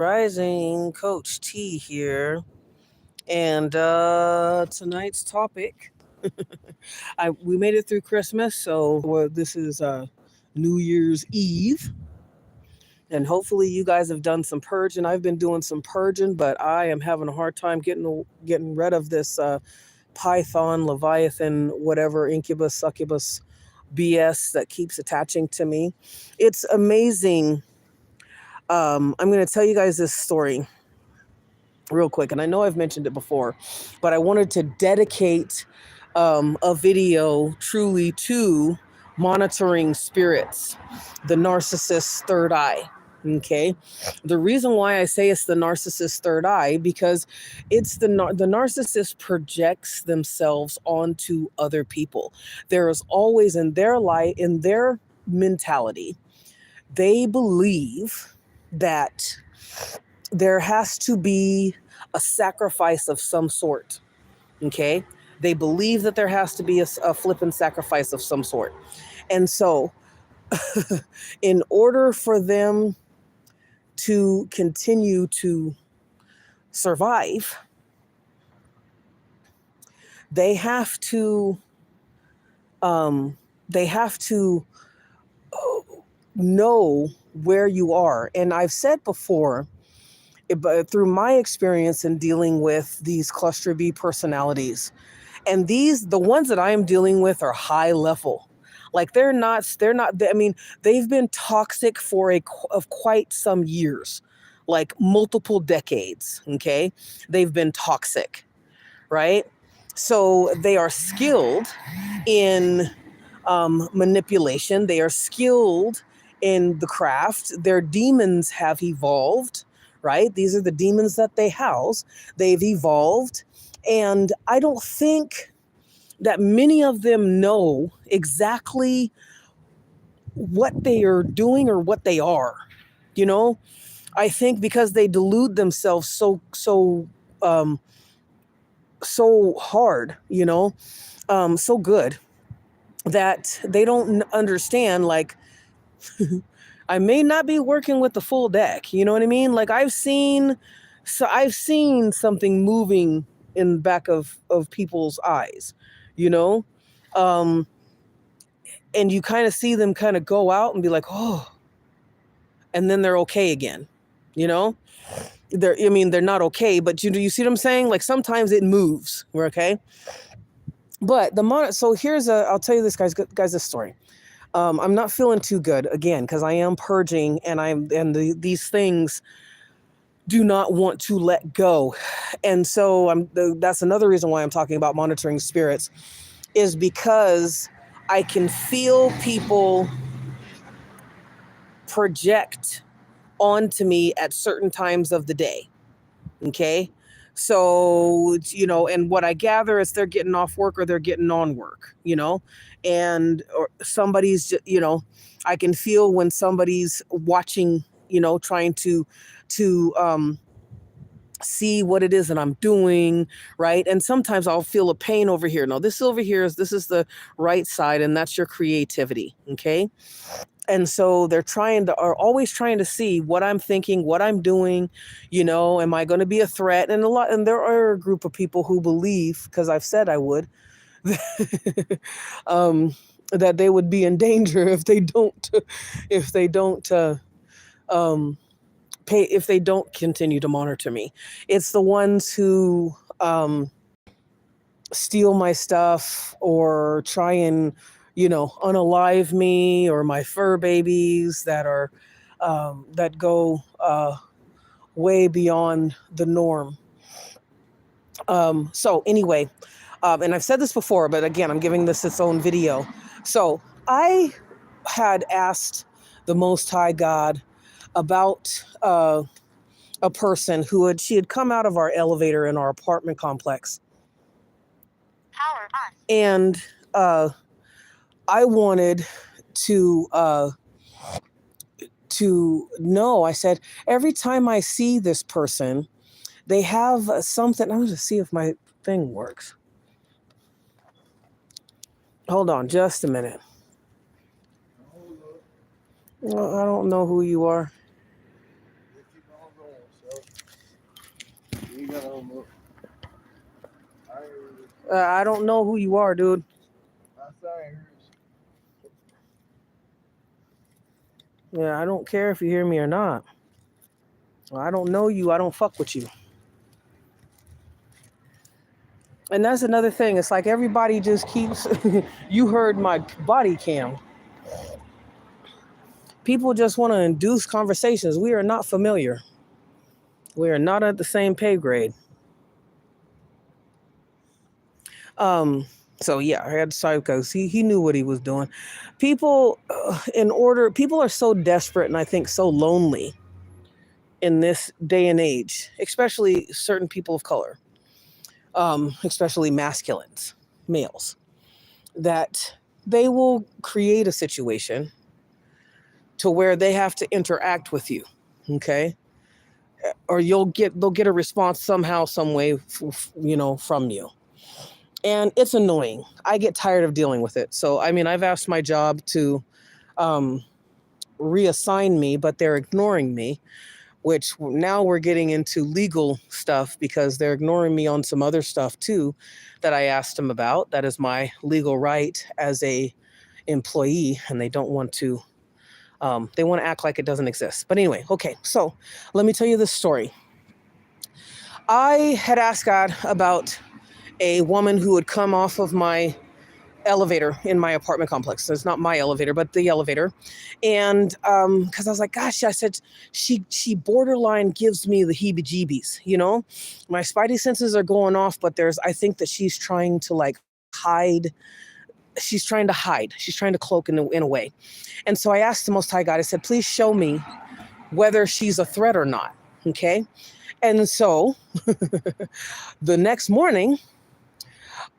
Rising Coach T here, and tonight's topic. We made it through Christmas, so this is New Year's Eve, and hopefully you guys have done some purging. I've been doing some purging, but I am having a hard time getting rid of this Python, Leviathan, whatever incubus, succubus BS that keeps attaching to me. It's amazing. I'm going to tell you guys this story real quick, and I know I've mentioned it before, but I wanted to dedicate a video truly to monitoring spirits, the narcissist's third eye. Okay, the reason why I say it's the narcissist's third eye because it's the narcissist projects themselves onto other people. There is always in their life, in their mentality, they believe that there has to be a sacrifice of some sort. Okay. They believe that there has to be a flipping sacrifice of some sort. And so, in order for them to continue to survive, they have to, they have to know where you are. And I've said before, but through my experience in dealing with these cluster B personalities, and the ones that I am dealing with are high level. Like I mean, they've been toxic for of quite some years, like multiple decades. Okay. They've been toxic, right? So they are skilled in manipulation. They are skilled in the craft. Their demons have evolved, right? These are the demons that they house. They've evolved. And I don't think that many of them know exactly what they are doing or what they are. You know, I think because they delude themselves so hard, so good that they don't understand, like, I may not be working with the full deck. You know what I mean? Like I've seen something moving in the back of people's eyes, you know? Um, and you kind of see them kind of go out and be like, oh, and then they're okay again, you know? They're not okay, but you see what I'm saying? Like sometimes it moves. We're okay. But so I'll tell you this guys, this story. I'm not feeling too good again because I am purging, and these things do not want to let go, and so that's another reason why I'm talking about monitoring spirits, is because I can feel people project onto me at certain times of the day. Okay. So, and what I gather is they're getting off work or they're getting on work, or somebody's, I can feel when somebody's watching, trying to see what it is that I'm doing, right? And sometimes I'll feel a pain over here. No, this is the right side, and that's your creativity, okay? And so are always trying to see what I'm thinking, what I'm doing, am I going to be a threat? And there are a group of people who believe, because I've said I would, that they would be in danger if they don't if they don't continue to monitor me. It's the ones who steal my stuff or try and unalive me, or my fur babies that are that go way beyond the norm. So anyway, and I've said this before, but again, I'm giving this its own video. So I had asked the Most High God about a person she had come out of our elevator in our apartment complex. Power on. And I wanted to know, I said, every time I see this person, they have something. I'm going to see if my thing works. Hold on just a minute. Well, I don't know who you are. I don't know who you are, dude. Yeah, I don't care if you hear me or not. I don't know you. I don't fuck with you. And that's another thing. It's like everybody just keeps. You heard my body cam. People just want to induce conversations. We are not familiar. We are not at the same pay grade. So yeah, I had to start because he knew what he was doing. People, people are so desperate and I think so lonely in this day and age, especially certain people of color, especially masculines, males, that they will create a situation to where they have to interact with you, okay? Or they'll get a response somehow, some way, from you. And it's annoying. I get tired of dealing with it. So, I mean, I've asked my job to reassign me, but they're ignoring me, which now we're getting into legal stuff because they're ignoring me on some other stuff too that I asked them about. That is my legal right as a employee, and they don't want to, they want to act like it doesn't exist. But anyway, okay, so let me tell you this story. I had asked God about a woman who would come off of my elevator in my apartment complex. So it's not my elevator, but the elevator. And because I was like, gosh, I said, she borderline gives me the heebie-jeebies, My spidey senses are going off, but I think that she's trying to like hide. She's trying to hide. She's trying to cloak in a way. And so I asked the Most High God, I said, please show me whether she's a threat or not. Okay. And so the next morning,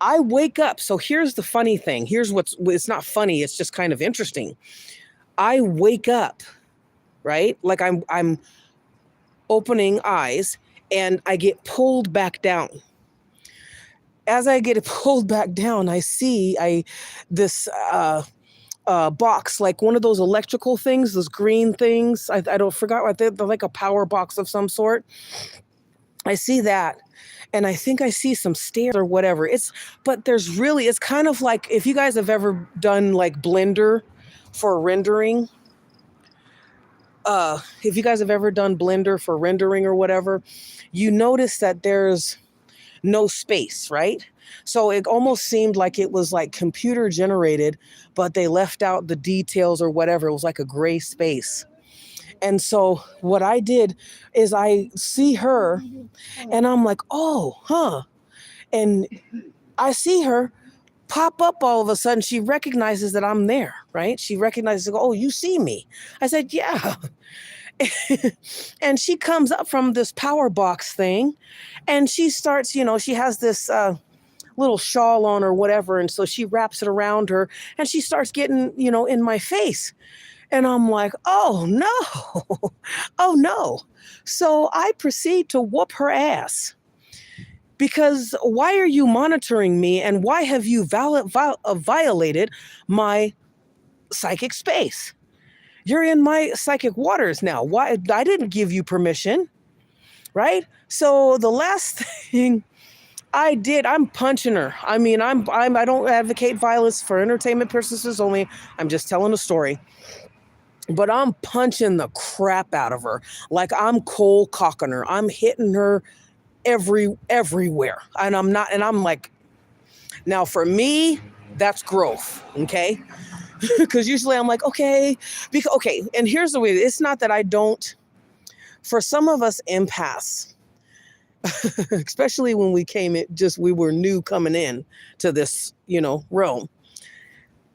I wake up. So here's the funny thing. It's not funny. It's just kind of interesting. I wake up, right? Like I'm opening eyes and I get pulled back down. As I get pulled back down, I see this box, like one of those electrical things, those green things. I don't forgot what they're like, a power box of some sort. I see that. And I think I see some stairs or whatever. It's kind of like if you guys have ever done like Blender for rendering. If you guys have ever done Blender for rendering or whatever, you notice that there's no space, right? So it almost seemed like it was like computer generated, but they left out the details or whatever. It was like a gray space. And so what I did is I see her and I'm like, oh, huh. And I see her pop up all of a sudden. She recognizes that I'm there, right? She recognizes, oh, you see me. I said, yeah. And she comes up from this power box thing and she starts, she has this little shawl on or whatever. And so she wraps it around her and she starts getting, in my face. And I'm like, oh, no. Oh, no. So I proceed to whoop her ass. Because why are you monitoring me and why have you violated my psychic space? You're in my psychic waters now. Why? I didn't give you permission, right? So the last thing I did, I'm punching her. I mean, I don't advocate violence for entertainment purposes only. I'm just telling a story. But I'm punching the crap out of her. Like I'm cold cocking her. I'm hitting her everywhere. And I'm like, now for me, that's growth. Okay. Because usually I'm like, okay. And here's the way, it's not that I don't, for some of us empaths, especially when we were new coming in to this, realm.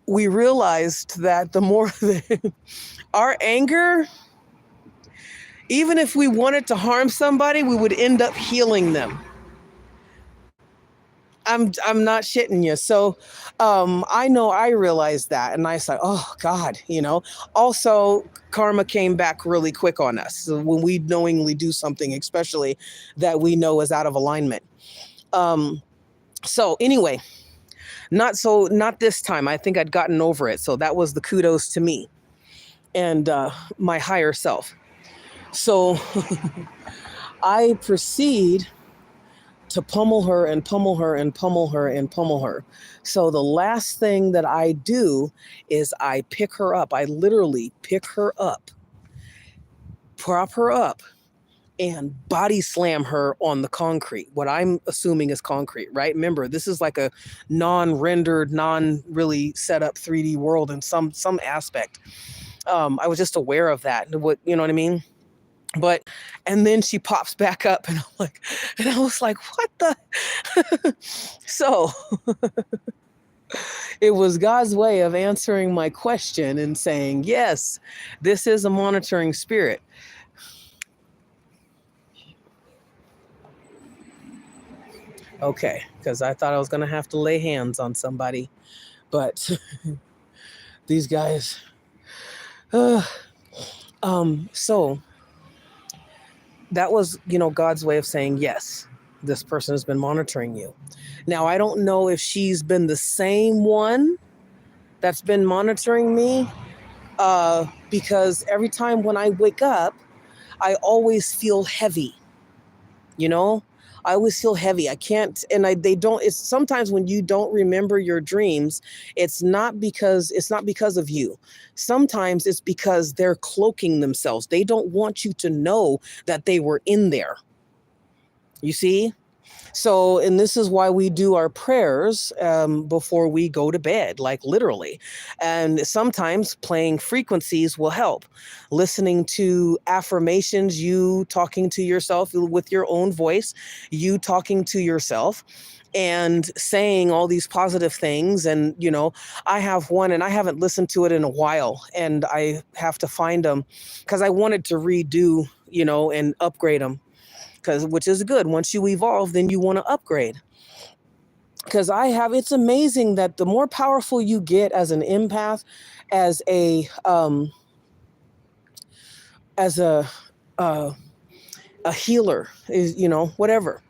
We realized that the more our anger, even if we wanted to harm somebody, we would end up healing them. I'm not shitting you. So I realized that. And I said, oh God, also karma came back really quick on us. So when we knowingly do something, especially that we know is out of alignment. So anyway, not this time. I think I'd gotten over it. So that was the kudos to me and my higher self. So I proceed to pummel her and pummel her and pummel her and pummel her. So the last thing that I do is I pick her up. I literally pick her up, prop her up, and body slam her on the concrete, what I'm assuming is concrete, right? Remember, this is like a non-rendered, non-really set up 3D world in some aspect. I was just aware of that. What, you know what I mean? But, and then she pops back up and I was like, what the? So it was God's way of answering my question and saying, yes, this is a monitoring spirit. Okay, because I thought I was going to have to lay hands on somebody, but these guys. So that was, God's way of saying, yes, this person has been monitoring you. Now, I don't know if she's been the same one that's been monitoring me, because every time when I wake up, I always feel heavy. I always feel heavy. I can't, and they don't, it's sometimes when you don't remember your dreams, it's not because of you. Sometimes it's because they're cloaking themselves. They don't want you to know that they were in there. You see? So, and this is why we do our prayers before we go to bed, like literally. And sometimes playing frequencies will help. Listening to affirmations, you talking to yourself with your own voice, you talking to yourself and saying all these positive things. And, I have one and I haven't listened to it in a while, and I have to find them because I wanted to redo, and upgrade them. Which is good. Once you evolve, then you want to upgrade. Because it's amazing that the more powerful you get as an empath, as a healer, is, whatever,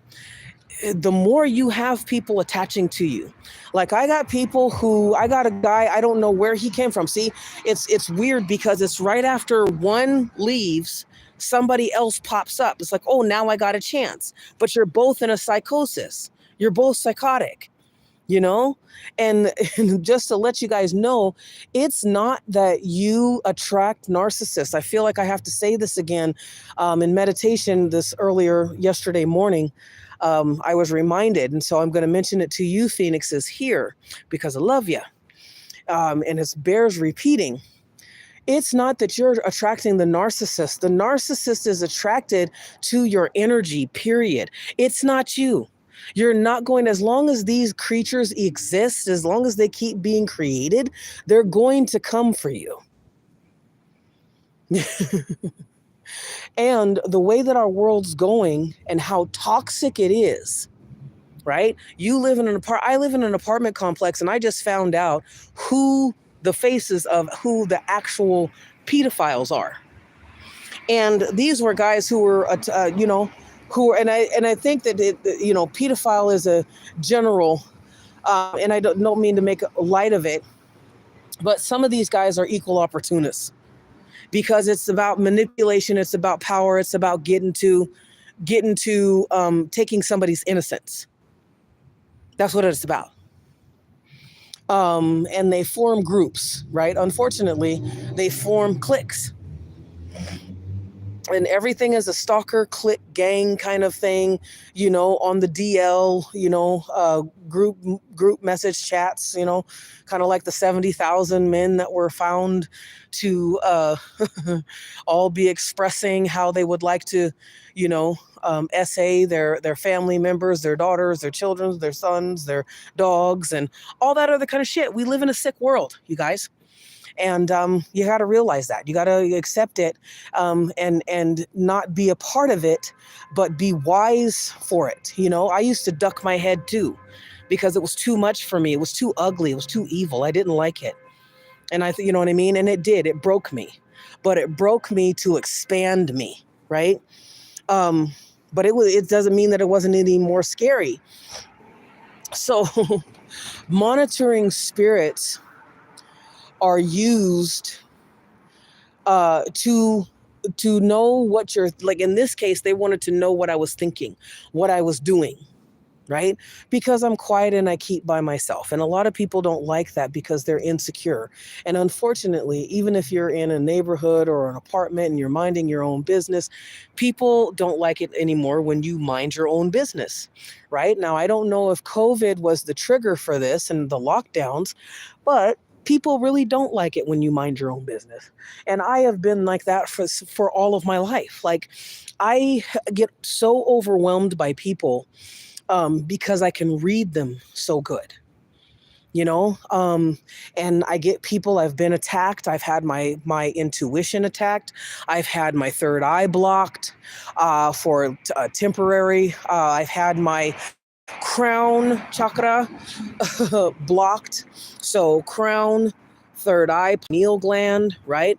the more you have people attaching to you. Like I got a guy, I don't know where he came from. See, it's weird because it's right after one leaves, somebody else pops up. It's like, oh, now I got a chance. But you're both in a psychosis. You're both psychotic, and just to let you guys know, it's not that you attract narcissists. I feel like I have to say this again. In meditation yesterday morning, I was reminded. And so I'm going to mention it to you, Phoenixes, here, because I love you. And it bears repeating. It's not that you're attracting the narcissist. The narcissist is attracted to your energy, period. It's not you. You're not going, as long as these creatures exist, as long as they keep being created, they're going to come for you. And the way that our world's going and how toxic it is, right? I live in an apartment complex, and I just found out who the faces of who the actual pedophiles are. And these were guys who were, and I think that pedophile is a general, and I don't mean to make light of it, but some of these guys are equal opportunists because it's about manipulation, it's about power, it's about getting to taking somebody's innocence. That's what it's about. And they form groups, right? Unfortunately, they form cliques. And everything is a stalker, clique, gang kind of thing, on the DL, group message chats, kind of like the 70,000 men that were found to all be expressing how they would like to, essay their family members, their daughters, their children, their sons, their dogs, and all that other kind of shit. We live in a sick world, you guys. And you got to realize that. You got to accept it, and not be a part of it, but be wise for it. I used to duck my head too, because it was too much for me. It was too ugly. It was too evil. I didn't like it. And you know what I mean? And it did. It broke me. But it broke me to expand me, right? But it doesn't mean that it wasn't any more scary. So monitoring spirits are used to know what you're like. In this case, they wanted to know what I was thinking, what I was doing, right? Because I'm quiet and I keep by myself. And a lot of people don't like that because they're insecure. And unfortunately, even if you're in a neighborhood or an apartment and you're minding your own business, people don't like it anymore when you mind your own business, right? Now, I don't know if COVID was the trigger for this and the lockdowns, but people really don't like it when you mind your own business. And I have been like that for all of my life. Like, I get so overwhelmed by people because I can read them so good, you know. And I get people. I've been attacked. I've had my intuition attacked. I've had my third eye blocked for temporary. I've had my crown chakra blocked. So crown, third eye, pineal gland, right?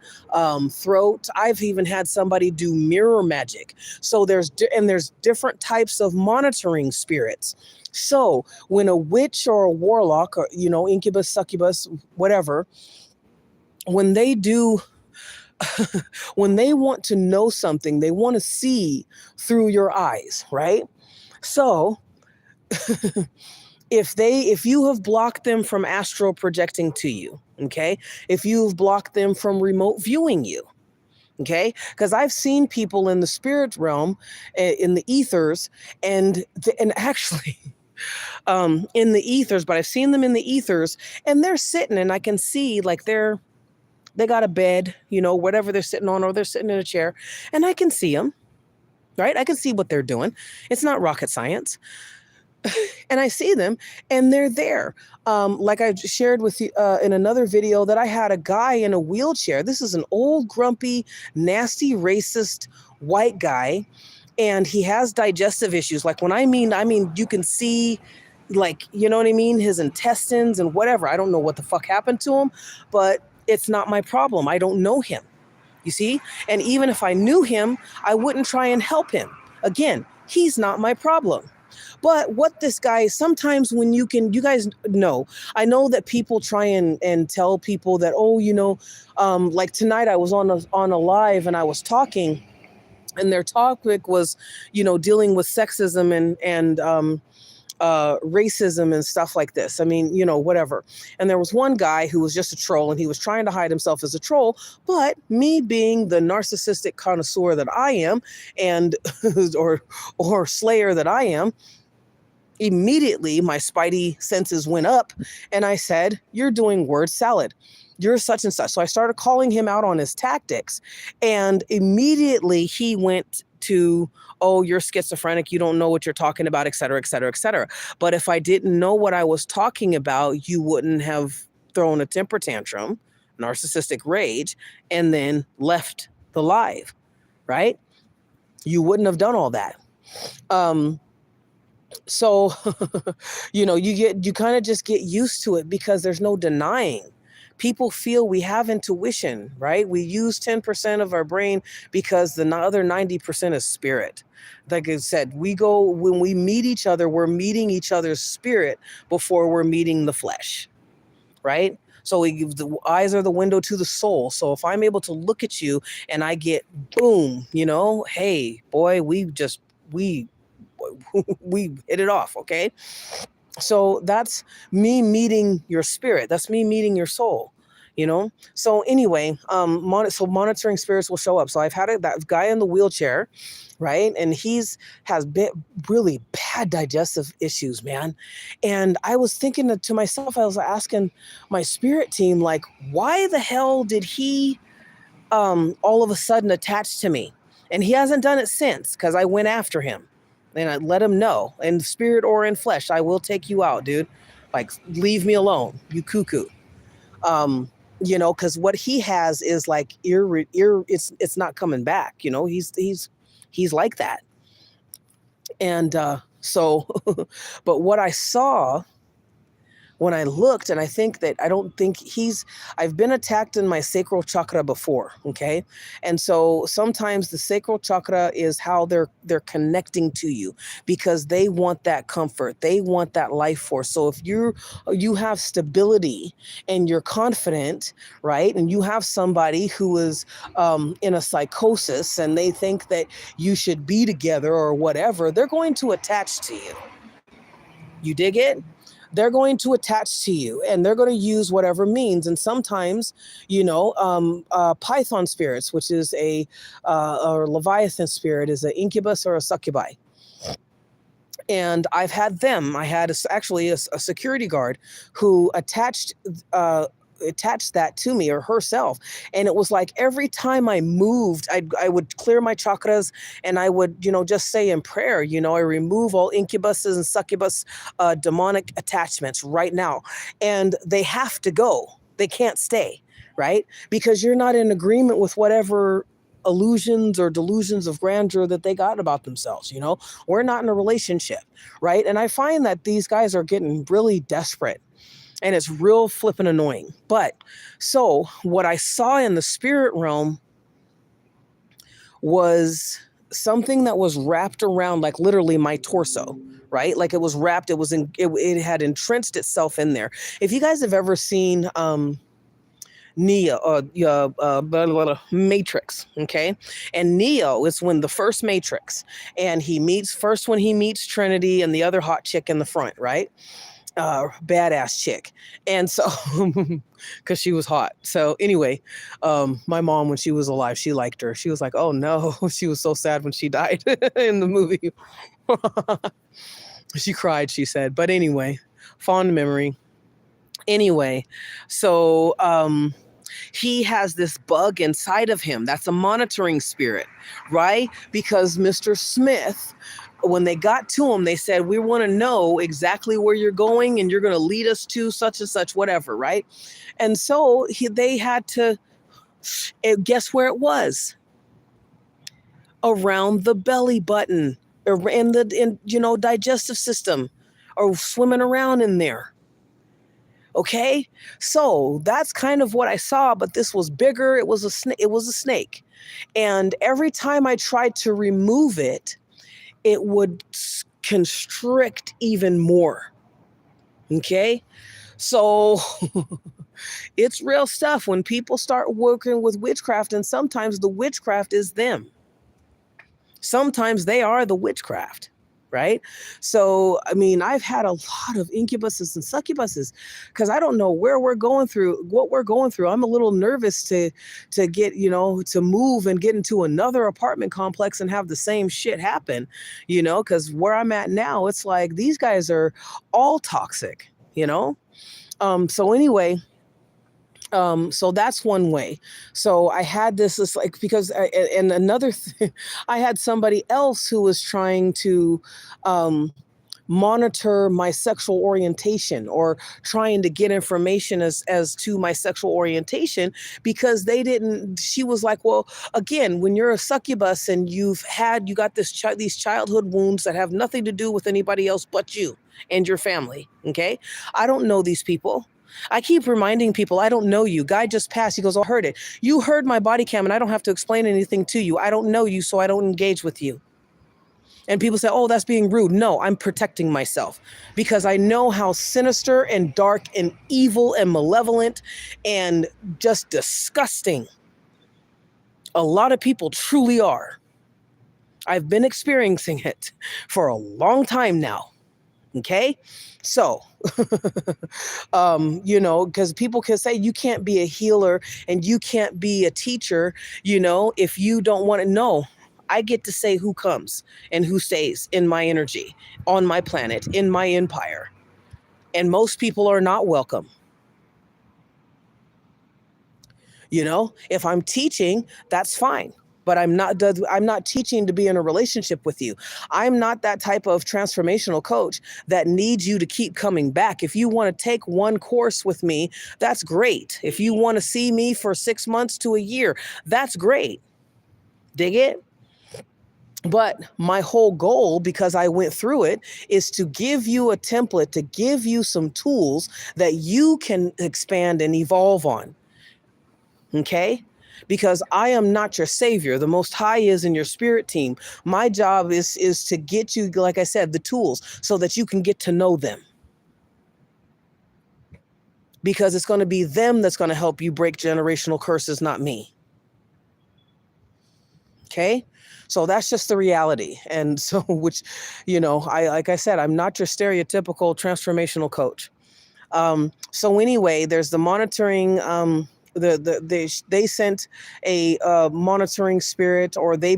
Throat. I've even had somebody do mirror magic. So there's different types of monitoring spirits. So when a witch or a warlock or, you know, incubus, succubus, whatever, when they do, when they want to know something, they want to see through your eyes, right? So if you have blocked them from astral projecting to you, okay, if you've blocked them from remote viewing you, okay, because I've seen people in the spirit realm, in the ethers, and actually in the ethers, but I've seen them in the ethers, and they're sitting, and I can see like they got a bed, you know, whatever they're sitting on, or they're sitting in a chair, and I can see them, right? I can see what they're doing. It's not rocket science. And I see them and they're there. Like I shared with you in another video, that I had a guy in a wheelchair. This is an old, grumpy, nasty, racist white guy. And he has digestive issues. Like when I mean, you can see, like, you know what I mean? His intestines and whatever. I don't know what the fuck happened to him, but it's not my problem. I don't know him, you see? And even if I knew him, I wouldn't try and help him. Again, he's not my problem. But what this guy, sometimes when you guys know, I know that people try and tell people that, oh, you know, like tonight I was on a live and I was talking, and their topic was, you know, dealing with sexism and racism and stuff like this. I mean, you know, whatever. And there was one guy who was just a troll, and he was trying to hide himself as a troll. But me being the narcissistic connoisseur that I am, and or slayer that I am, immediately my spidey senses went up, and I said, "You're doing word salad. You're such and such." So I started calling him out on his tactics, and immediately he went to, "Oh, you're schizophrenic. You don't know what you're talking about, et cetera, et cetera, et cetera." But if I didn't know what I was talking about, you wouldn't have thrown a temper tantrum, narcissistic rage, and then left the live, right? You wouldn't have done all that. So, you know, you kind of just get used to it, because there's no denying. People feel we have intuition, right? We use 10% of our brain because the other 90% is spirit. Like I said, when we meet each other, we're meeting each other's spirit before we're meeting the flesh, right? So the eyes are the window to the soul. So if I'm able to look at you and I get, boom, you know, hey, boy, we hit it off, okay? So that's me meeting your spirit. That's me meeting your soul, you know? So anyway, so monitoring spirits will show up. So I've had that guy in the wheelchair, right? And has really bad digestive issues, man. And I was thinking to myself, I was asking my spirit team, like, why the hell did he all of a sudden attach to me? And he hasn't done it since, because I went after him. And I let him know, in spirit or in flesh, I will take you out, dude. Like, leave me alone, you cuckoo. You know, because what he has is like it's not coming back. You know, he's like that. And so, but what I saw when I looked, and I don't think I've been attacked in my sacral chakra before, okay? And so sometimes the sacral chakra is how they're connecting to you, because they want that comfort. They want that life force. So if you have stability and you're confident, right? And you have somebody who is in a psychosis and they think that you should be together or whatever, they're going to attach to you. You dig it? They're going to attach to you, and they're going to use whatever means. And sometimes, Python spirits, which is or Leviathan spirit, is an incubus or a succubi. And I've had them. I had actually a security guard who attached that to me, or herself. And it was like every time I moved, I would clear my chakras, and I would, just say in prayer, I remove all incubuses and succubus demonic attachments right now. And they have to go. They can't stay, right? Because you're not in agreement with whatever illusions or delusions of grandeur that they got about themselves. We're not in a relationship, right? And I find that these guys are getting really desperate, and it's real flippin' annoying. But so what I saw in the spirit realm was something that was wrapped around, like, literally my torso, right? Like, it was wrapped, it had entrenched itself in there. If you guys have ever seen Matrix, okay? And Neo is when the first Matrix, and he meets Trinity and the other hot chick in the front, right? Badass chick. And so, because she was hot. So anyway, my mom, when she was alive, she liked her. She was like, oh no, she was so sad when she died in the movie. She cried, she said. But anyway, fond memory. Anyway, so he has this bug inside of him. That's a monitoring spirit, right? Because Mr. Smith, when they got to him, they said, we want to know exactly where you're going, and you're going to lead us to such and such, whatever, right? And so they had to, guess where it was? Around the belly button, or in digestive system, or swimming around in there. Okay, so that's kind of what I saw, but this was bigger. It was a snake, and every time I tried to remove it, it would constrict even more. Okay, so it's real stuff when people start working with witchcraft, and sometimes the witchcraft is them. Sometimes they are the witchcraft. Right? So, I mean, I've had a lot of incubuses and succubuses, because I don't know what we're going through. I'm a little nervous to get, to move and get into another apartment complex and have the same shit happen, because where I'm at now, it's like these guys are all toxic, So anyway, so that's one way. So I had this like, because and another thing, I had somebody else who was trying to monitor my sexual orientation, or trying to get information as to my sexual orientation, because she was like, well, again, when you're a succubus and you got these childhood wounds that have nothing to do with anybody else but you and your family. Okay. I don't know these people. I keep reminding people, I don't know you. Guy just passed. He goes, I heard it. You heard my body cam, and I don't have to explain anything to you. I don't know you, so I don't engage with you. And people say, oh, that's being rude. No, I'm protecting myself, because I know how sinister and dark and evil and malevolent and just disgusting a lot of people truly are. I've been experiencing it for a long time now. Okay, so, because people can say you can't be a healer and you can't be a teacher, if you don't want to know. I get to say who comes and who stays in my energy, on my planet, in my empire. And most people are not welcome. If I'm teaching, that's fine. But I'm not teaching to be in a relationship with you. I'm not that type of transformational coach that needs you to keep coming back. If you want to take one course with me, that's great. If you want to see me for 6 months to a year, that's great. Dig it? But my whole goal, because I went through it, is to give you a template, to give you some tools that you can expand and evolve on. Okay? Because I am not your savior. The Most High is in your spirit team. My job is to get you, like I said, the tools so that you can get to know them. Because it's going to be them that's going to help you break generational curses, not me. Okay? So that's just the reality. And so, which, like I said, I'm not your stereotypical transformational coach. So anyway, there's the monitoring. They sent a monitoring spirit, or they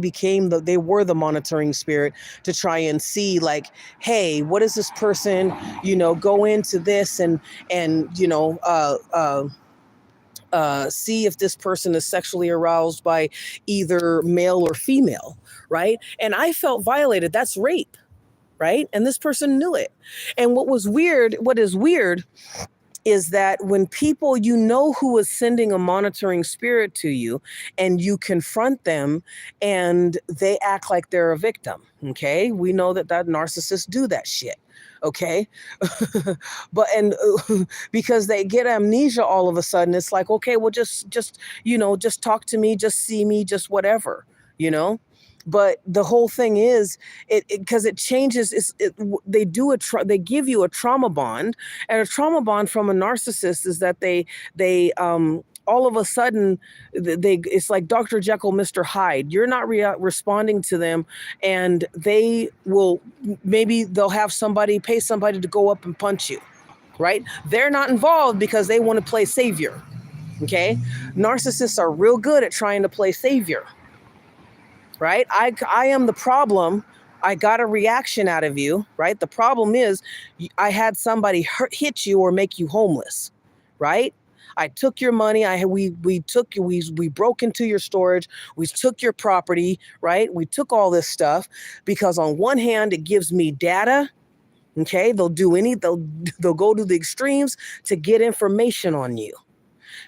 were the monitoring spirit to try and see, like, hey, what is this person? Go into this and see if this person is sexually aroused by either male or female, right? And I felt violated. That's rape, right? And this person knew it. And what is weird is that when people, who is sending a monitoring spirit to you, and you confront them and they act like they're a victim. Okay. We know that narcissists do that shit. Okay. But because they get amnesia all of a sudden, it's like, okay, well, just talk to me, just see me, just whatever, but the whole thing is, because it changes. They give you a trauma bond, and a trauma bond from a narcissist is that they all of a sudden it's like Dr. Jekyll, Mr. Hyde. You're not responding to them, and maybe they'll have pay somebody to go up and punch you, right? They're not involved because they want to play savior. Okay, narcissists are real good at trying to play savior. Right? I am the problem. I got a reaction out of you, right? The problem is I had somebody hit you or make you homeless, right? I took your money. We broke into your storage. We took your property, right? We took all this stuff because on one hand, it gives me data. Okay. They'll go to the extremes to get information on you,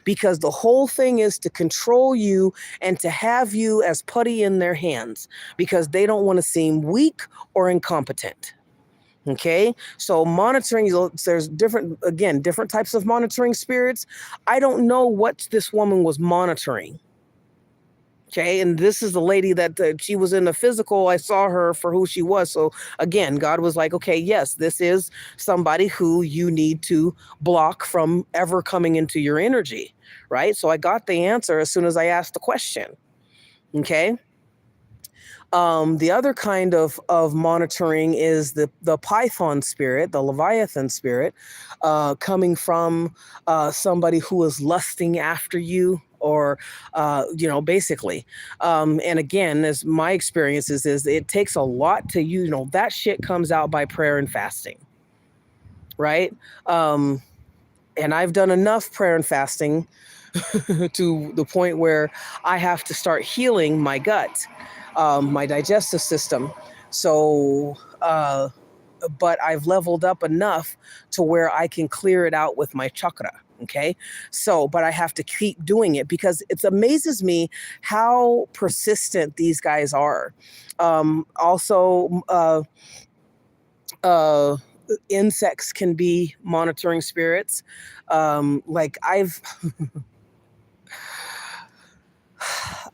because the whole thing is to control you and to have you as putty in their hands, because they don't want to seem weak or incompetent. Okay, so monitoring, there's different types of monitoring spirits. I don't know what this woman was monitoring. Okay, and this is the lady that she was in the physical. I saw her for who she was. So again, God was like, okay, yes, this is somebody who you need to block from ever coming into your energy, right? So I got the answer as soon as I asked the question. Okay. The other kind of monitoring is the Python spirit, the Leviathan spirit, coming from somebody who is lusting after you, or basically. And again, as my experience is it takes a lot to, that shit comes out by prayer and fasting, right? And I've done enough prayer and fasting to the point where I have to start healing my gut, my digestive system. So, but I've leveled up enough to where I can clear it out with my chakra. Okay. So, but I have to keep doing it because it amazes me how persistent these guys are. Also, insects can be monitoring spirits. Like I've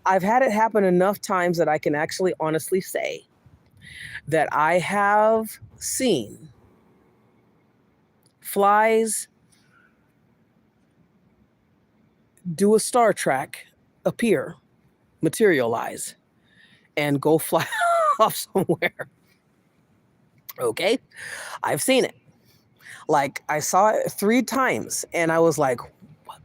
had it happen enough times that I can actually honestly say that I have seen flies do a Star Trek, appear, materialize, and go fly off somewhere. Okay? I've seen it. Like, I saw it 3 times, and I was like, what?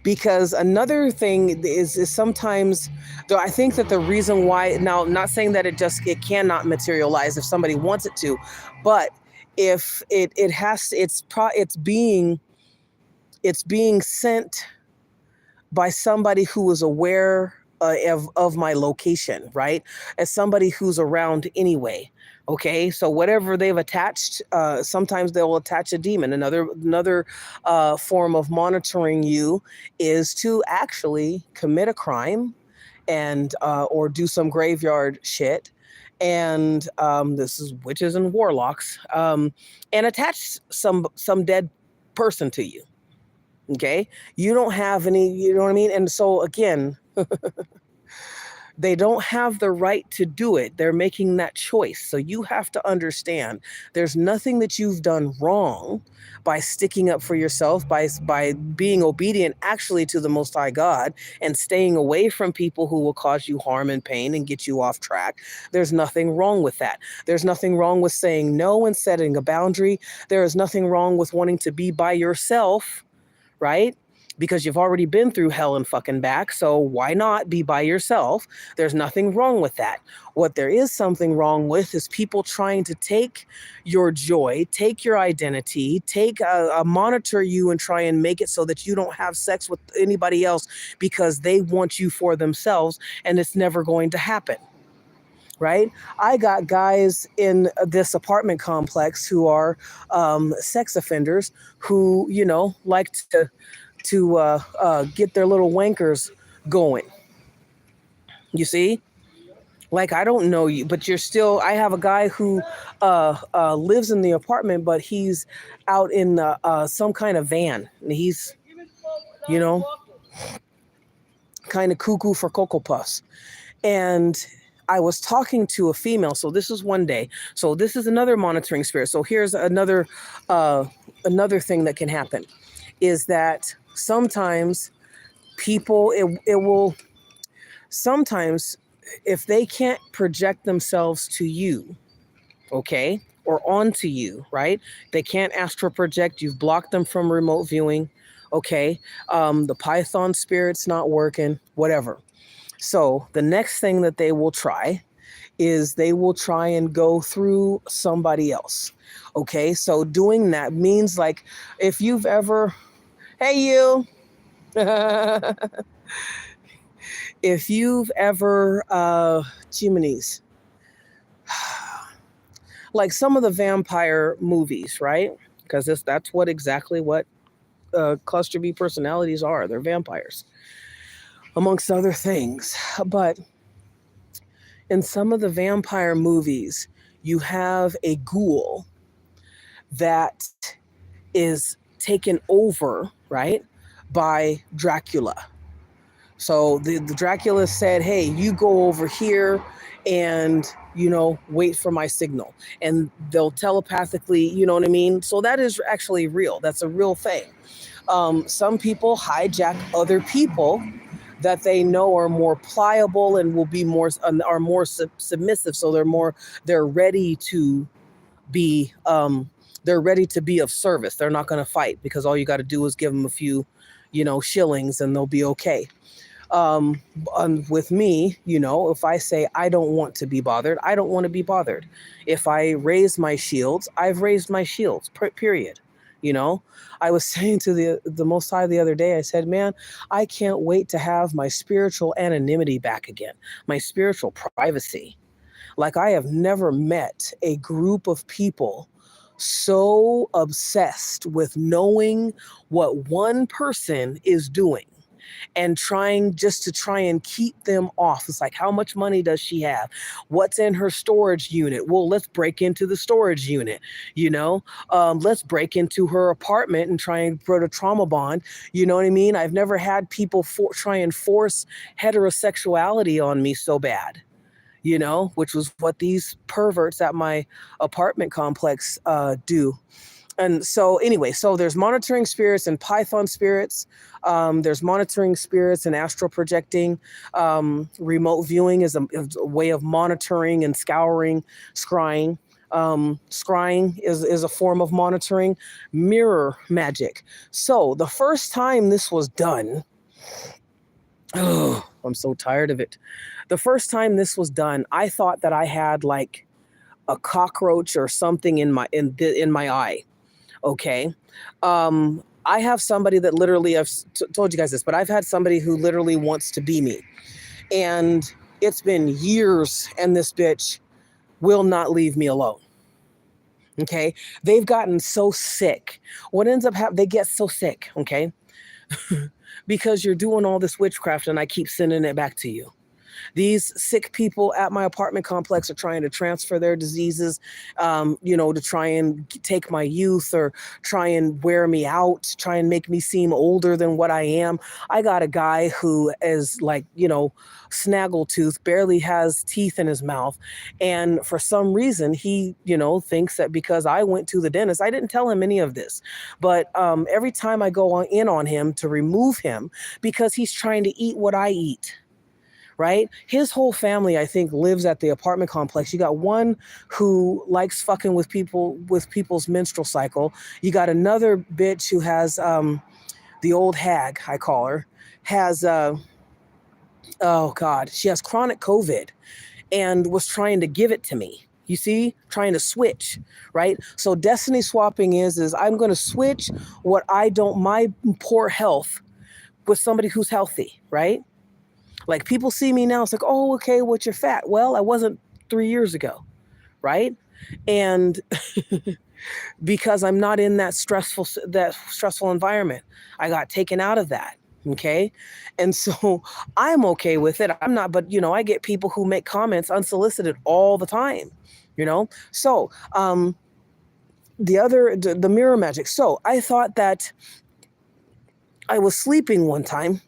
Because another thing is sometimes, though I think that the reason why, now, not saying that it cannot materialize if somebody wants it to, but if it has, it's being sent by somebody who is aware of my location, right? As somebody who's around anyway. Okay, so whatever they've attached, sometimes they will attach a demon. Another form of monitoring you is to actually commit a crime, and or do some graveyard shit. And this is witches and warlocks, and attach some dead person to you. Okay, you don't have any, you know what I mean? And so again, They don't have the right to do it. They're making that choice. So you have to understand there's nothing that you've done wrong by sticking up for yourself, by being obedient actually to the Most High God and staying away from people who will cause you harm and pain and get you off track. There's nothing wrong with that. There's nothing wrong with saying no and setting a boundary. There is nothing wrong with wanting to be by yourself, right? Because you've already been through hell and fucking back. So why not be by yourself? There's nothing wrong with that. What there is something wrong with is people trying to take your joy, take your identity, monitor you and try and make it so that you don't have sex with anybody else because they want you for themselves, and it's never going to happen. Right? I got guys in this apartment complex who are sex offenders who, like to get their little wankers going. You see? Like, I don't know you, but I have a guy who lives in the apartment, but he's out in some kind of van. And he's, you know, kind of cuckoo for Cocoa Puffs. And I was talking to a female. So this is one day. So this is another monitoring spirit. So here's another thing that can happen is that sometimes people, sometimes if they can't project themselves to you, okay, or onto you, right? They can't astral project. You've blocked them from remote viewing. Okay. The Python spirit's not working, whatever. So the next thing that they will try is they will try and go through somebody else. Okay. So doing that means, like, if you've ever, hey, you, if you've ever, Jiminy's, like some of the vampire movies, right? Because that's exactly what cluster B personalities are. They're vampires, amongst other things. But in some of the vampire movies, you have a ghoul that is taken over, right, by Dracula. So the Dracula said, hey, you go over here and, wait for my signal. And they'll telepathically, you know what I mean? So that is actually real. That's a real thing. Some people hijack other people that they know are more pliable and will be are more submissive. So they're ready to be, of service. They're not going to fight because all you got to do is give them a few, shillings and they'll be okay. With me, if I say I don't want to be bothered, I don't want to be bothered. If I raise my shields, I've raised my shields, period. I was saying to the Most High the other day, I said, man, I can't wait to have my spiritual anonymity back again, my spiritual privacy. Like, I have never met a group of people so obsessed with knowing what one person is doing and try and keep them off. It's like, how much money does she have? What's in her storage unit? Well, let's break into the storage unit, let's break into her apartment and try and put a trauma bond. You know what I mean? I've never had people try and force heterosexuality on me so bad, which was what these perverts at my apartment complex do. And so anyway, so there's monitoring spirits and Python spirits. There's monitoring spirits and astral projecting. Remote viewing is a way of monitoring and scrying. Scrying is a form of monitoring. Mirror magic. So the first time this was done, oh, I'm so tired of it. The first time this was done, I thought that I had like a cockroach or something in my eye. Okay. I have somebody that literally, I've told you guys this, but I've had somebody who literally wants to be me. And it's been years and this bitch will not leave me alone. Okay. They've gotten so sick. What ends up happening, they get so sick. Okay. Because you're doing all this witchcraft and I keep sending it back to you. These sick people at my apartment complex are trying to transfer their diseases, to try and take my youth or try and wear me out, try and make me seem older than what I am. I got a guy who is like, snaggletooth, barely has teeth in his mouth. And for some reason, he, thinks that because I went to the dentist, I didn't tell him any of this. But every time I go in on him to remove him, because he's trying to eat what I eat. Right? His whole family, I think, lives at the apartment complex. You got one who likes fucking with people's menstrual cycle. You got another bitch who has the old hag, I call her, has oh God, she has chronic COVID and was trying to give it to me. You see, trying to switch, right? So destiny swapping is I'm going to switch my poor health with somebody who's healthy, right? Like people see me now, it's like, oh, okay, what's your fat? Well, I wasn't 3 years ago, right? And because I'm not in that stressful environment, I got taken out of that. Okay. And so I'm okay with it. I'm not, but I get people who make comments unsolicited all the time, So the mirror magic. So I thought that I was sleeping one time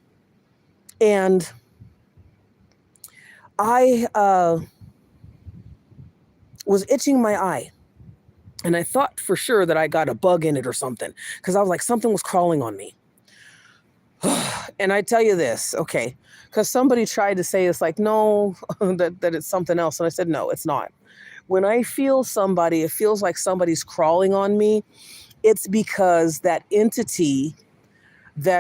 and I was itching my eye. And I thought for sure that I got a bug in it or something, because I was like, something was crawling on me. And I tell you this, okay, because somebody tried to say it's like, no, that it's something else. And I said, no, it's not. When I feel somebody, it feels like somebody's crawling on me. It's because that entity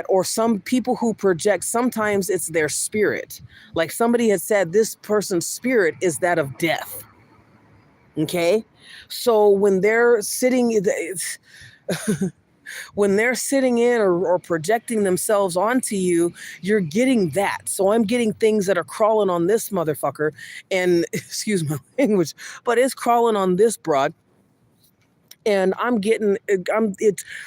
or some people who project, sometimes it's their spirit. Like somebody had said, this person's spirit is that of death. Okay. So when they're sitting, when they're sitting in or projecting themselves onto you, you're getting that. So I'm getting things that are crawling on this motherfucker, and excuse my language, but it's crawling on this broad. And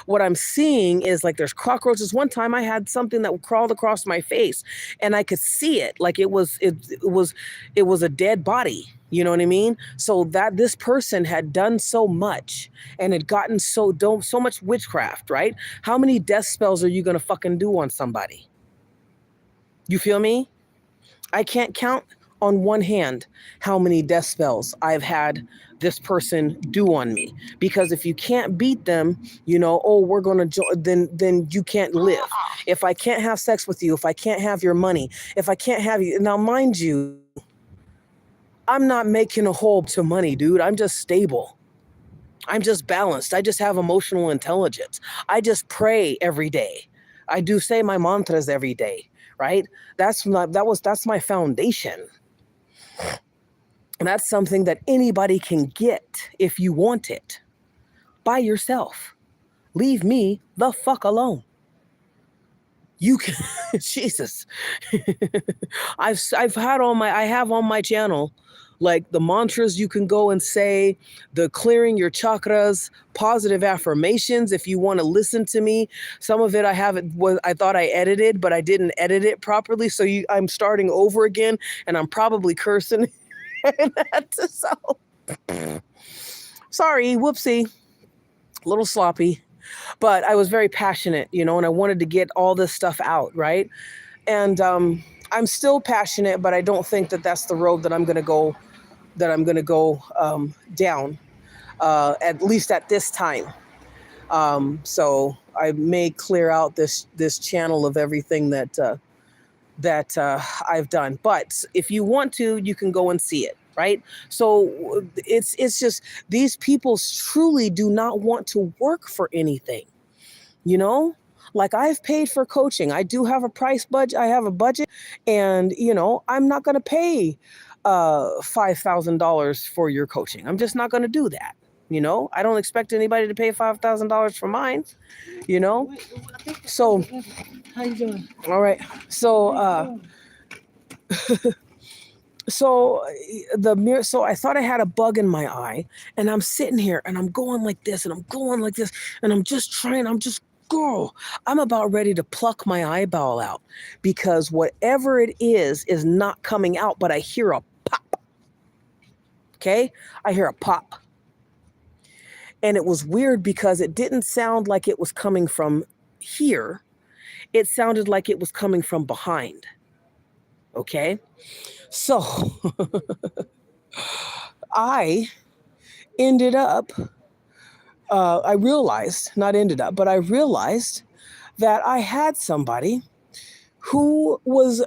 what I'm seeing is like there's cockroaches. One time I had something that crawled across my face and I could see it. Like it was a dead body. You know what I mean? So that this person had done so much and had gotten so much witchcraft, right? How many death spells are you going to fucking do on somebody? You feel me? I can't count on one hand how many death spells I've had this person do on me, because if you can't beat them, we're going to then you can't live. If I can't have sex with you, if I can't have your money, if I can't have you, now mind you, I'm not making a whole to money, dude. I'm just stable. I'm just balanced. I just have emotional intelligence. I just pray every day. I do say my mantras every day, right? That's my foundation. And that's something that anybody can get if you want it by yourself. Leave me the fuck alone. You can, Jesus. I have on my channel, like the mantras you can go and say, the clearing your chakras, positive affirmations. If you want to listen to me, some of it I thought I edited, but I didn't edit it properly. So I'm starting over again, and I'm probably cursing. So sorry, whoopsie, a little sloppy, but I was very passionate, and I wanted to get all this stuff out, right? And I'm still passionate, but I don't think that that's the road that I'm going to go down, at least at this time. So I may clear out this channel of everything that I've done. But if you want to, you can go and see it, right? So it's just these people truly do not want to work for anything, Like I've paid for coaching. I do have a price budget. I have a budget, and I'm not going to pay $5,000 for your coaching. I'm just not going to do that. I don't expect anybody to pay $5,000 for mine. So how you doing? All right. So so the mirror, so I thought I had a bug in my eye, and I'm sitting here and I'm going like this and I'm going like this, and I'm just girl, I'm about ready to pluck my eyeball out because whatever it is not coming out, but I hear a pop. Okay? I hear a pop. And it was weird because it didn't sound like it was coming from here. It sounded like it was coming from behind. Okay? So I ended up, I realized, not ended up, but I realized that I had somebody who was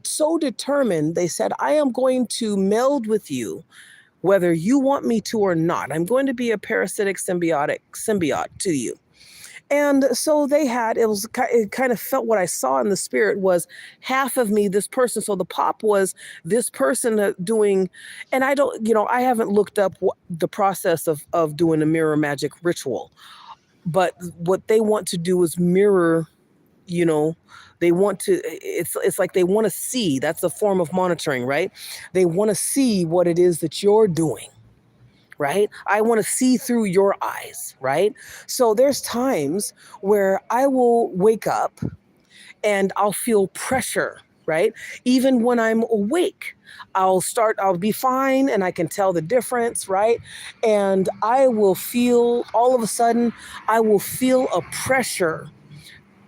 so determined. They said, I am going to meld with you whether you want me to or not. I'm going to be a parasitic symbiote to you. And so it kind of felt what I saw in the spirit was half of me, this person. So the pop was this person doing, and I don't, I haven't looked up the process of doing a mirror magic ritual, but what they want to do is mirror, they want to, it's like they want to see, that's a form of monitoring, right? They want to see what it is that you're doing. Right? I want to see through your eyes, right? So there's times where I will wake up and I'll feel pressure, right? Even when I'm awake, I'll be fine and I can tell the difference, right? And I will feel, all of a sudden, I will feel a pressure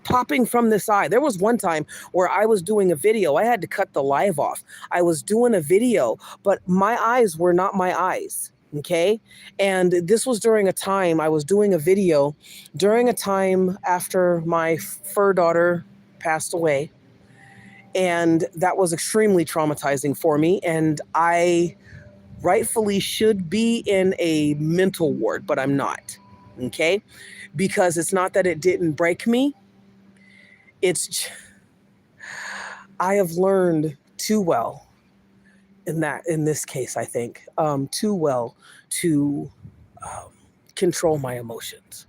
popping from this eye. There was one time where I was doing a video. I had to cut the live off. I was doing a video, but my eyes were not my eyes. Okay. And this was during a time I was doing a video during a time after my fur daughter passed away. And that was extremely traumatizing for me. And I rightfully should be in a mental ward, but I'm not. Okay. Because it's not that it didn't break me. I have learned too well in this case, I think, too well to control my emotions.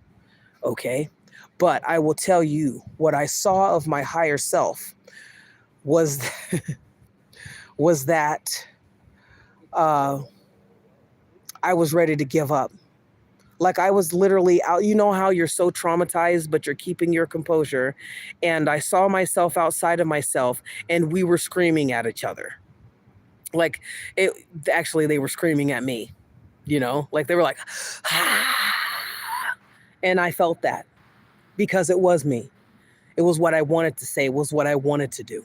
Okay. But I will tell you what I saw of my higher self was, was that I was ready to give up. Like I was literally out, you know how you're so traumatized, but you're keeping your composure. And I saw myself outside of myself and we were screaming at each other. Like actually they were screaming at me, like they were like, ah. And I felt that because it was me. It was what I wanted to say, it was what I wanted to do.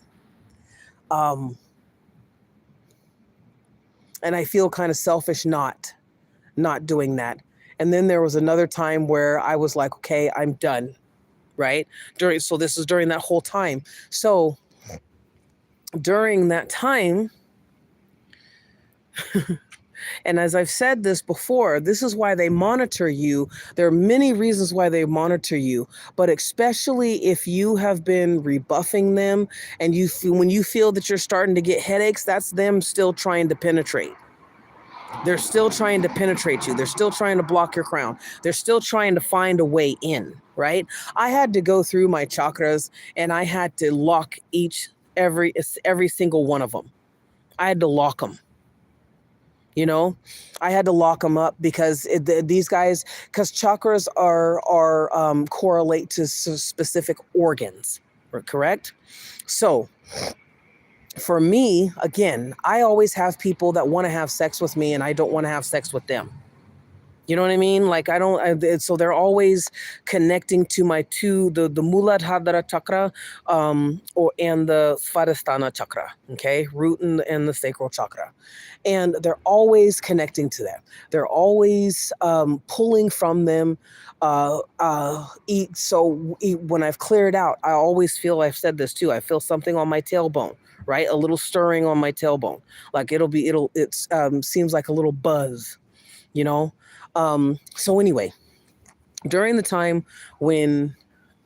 And I feel kind of selfish not doing that. And then there was another time where I was like, okay, I'm done. Right. So this is during that whole time. So during that time, and as I've said this before, this is why they monitor you. There are many reasons why they monitor you, but especially if you have been rebuffing them and when you feel that you're starting to get headaches, that's them still trying to penetrate. They're still trying to penetrate you. They're still trying to block your crown. They're still trying to find a way in, right? I had to go through my chakras and I had to lock every single one of them. I had to lock them. I had to lock them up because these guys, because chakras are correlate to specific organs, correct? So for me, again, I always have people that want to have sex with me and I don't want to have sex with them. You know what I mean? Like so they're always connecting to the Muladhara chakra, and the Svadhisthana chakra, okay? Root and the sacral chakra. And they're always connecting to them. They're always pulling from them. When I've cleared out, I always feel, I've said this too, I feel something on my tailbone, right? A little stirring on my tailbone. Like it seems like a little buzz, So anyway, during the time when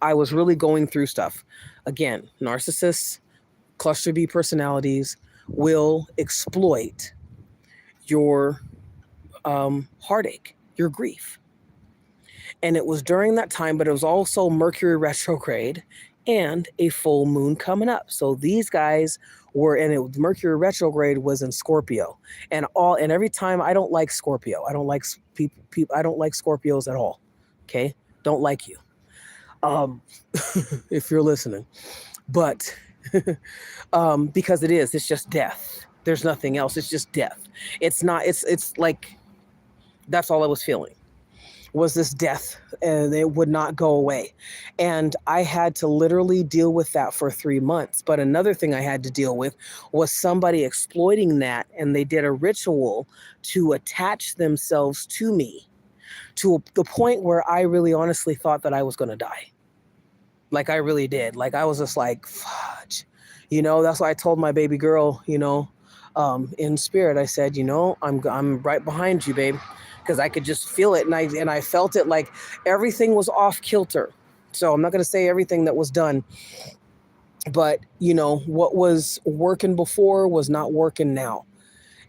I was really going through stuff, again, narcissists, cluster B personalities will exploit your heartache, your grief. And it was during that time, but it was also Mercury retrograde and a full moon coming up. So these guys Mercury retrograde was in Scorpio, and every time I don't like Scorpio. I don't like people. I don't like Scorpios at all. Okay. Don't like you. um, if you're listening. But because it's just death. There's nothing else. It's just death. It's not. It's like that's all I was feeling was this death, and it would not go away. And I had to literally deal with that for 3 months. But another thing I had to deal with was somebody exploiting that, and they did a ritual to attach themselves to me to the point where I really honestly thought that I was going to die. Like I really did. Like I was just like, fudge. That's why I told my baby girl, in spirit, I said, I'm right behind you, babe, because I could just feel it, and I felt it like everything was off kilter. So I'm not going to say everything that was done, but what was working before was not working now,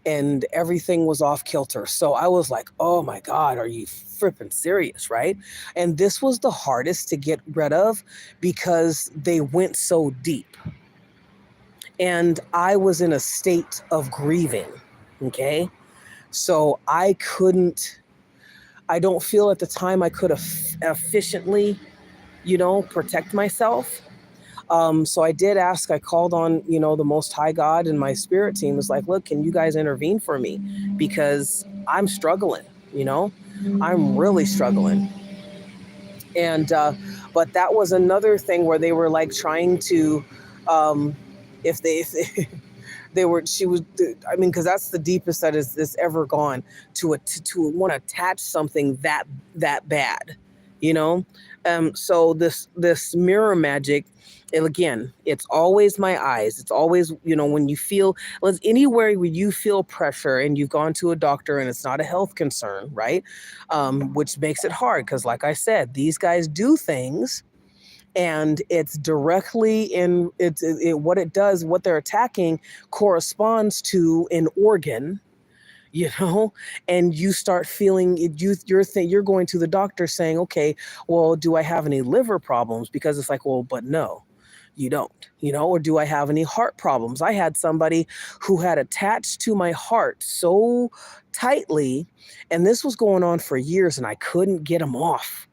and everything was off kilter. So I was like, oh my God, are you fripping serious, right? And this was the hardest to get rid of because they went so deep. And I was in a state of grieving, okay? So I don't feel at the time I could efficiently, protect myself. So I did ask, I called on, the Most High God, and my spirit team was like, look, can you guys intervene for me? Because I'm struggling, I'm really struggling. And, but that was another thing where they were like trying to, if they they were she was I mean, because that's the deepest that is ever gone, to want to attach something that bad, you know so this mirror magic, and again, it's always my eyes. It's always, when you feel, anywhere where you feel pressure and you've gone to a doctor and it's not a health concern, right? Which makes it hard because, like I said, these guys do things, and it's directly in what it does, what they're attacking corresponds to an organ, and you start feeling it. You're going to the doctor saying, okay, well, do I have any liver problems? Because it's like, well, but no, you don't, or do I have any heart problems? I had somebody who had attached to my heart so tightly, and this was going on for years, and I couldn't get them off.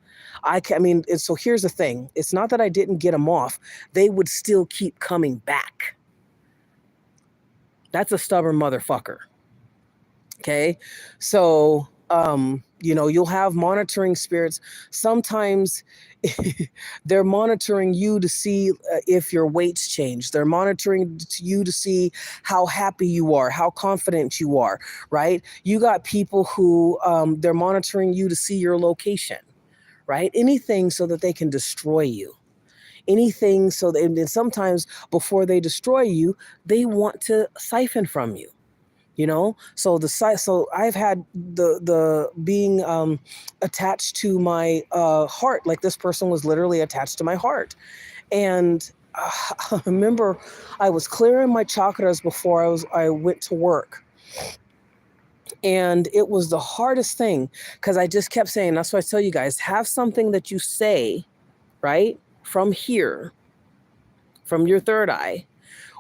So here's the thing. It's not that I didn't get them off. They would still keep coming back. That's a stubborn motherfucker. Okay. So, you'll have monitoring spirits. Sometimes they're monitoring you to see if your weight's changed. They're monitoring you to see how happy you are, how confident you are, right? You got people who they're monitoring you to see your location, right? Anything so that they can destroy you. Anything so that, and sometimes before they destroy you, they want to siphon from you. So I've had the being attached to my heart. Like this person was literally attached to my heart. And I remember I was clearing my chakras before I went to work. And it was the hardest thing because I just kept saying, that's why I tell you guys, have something that you say, right, from here, from your third eye,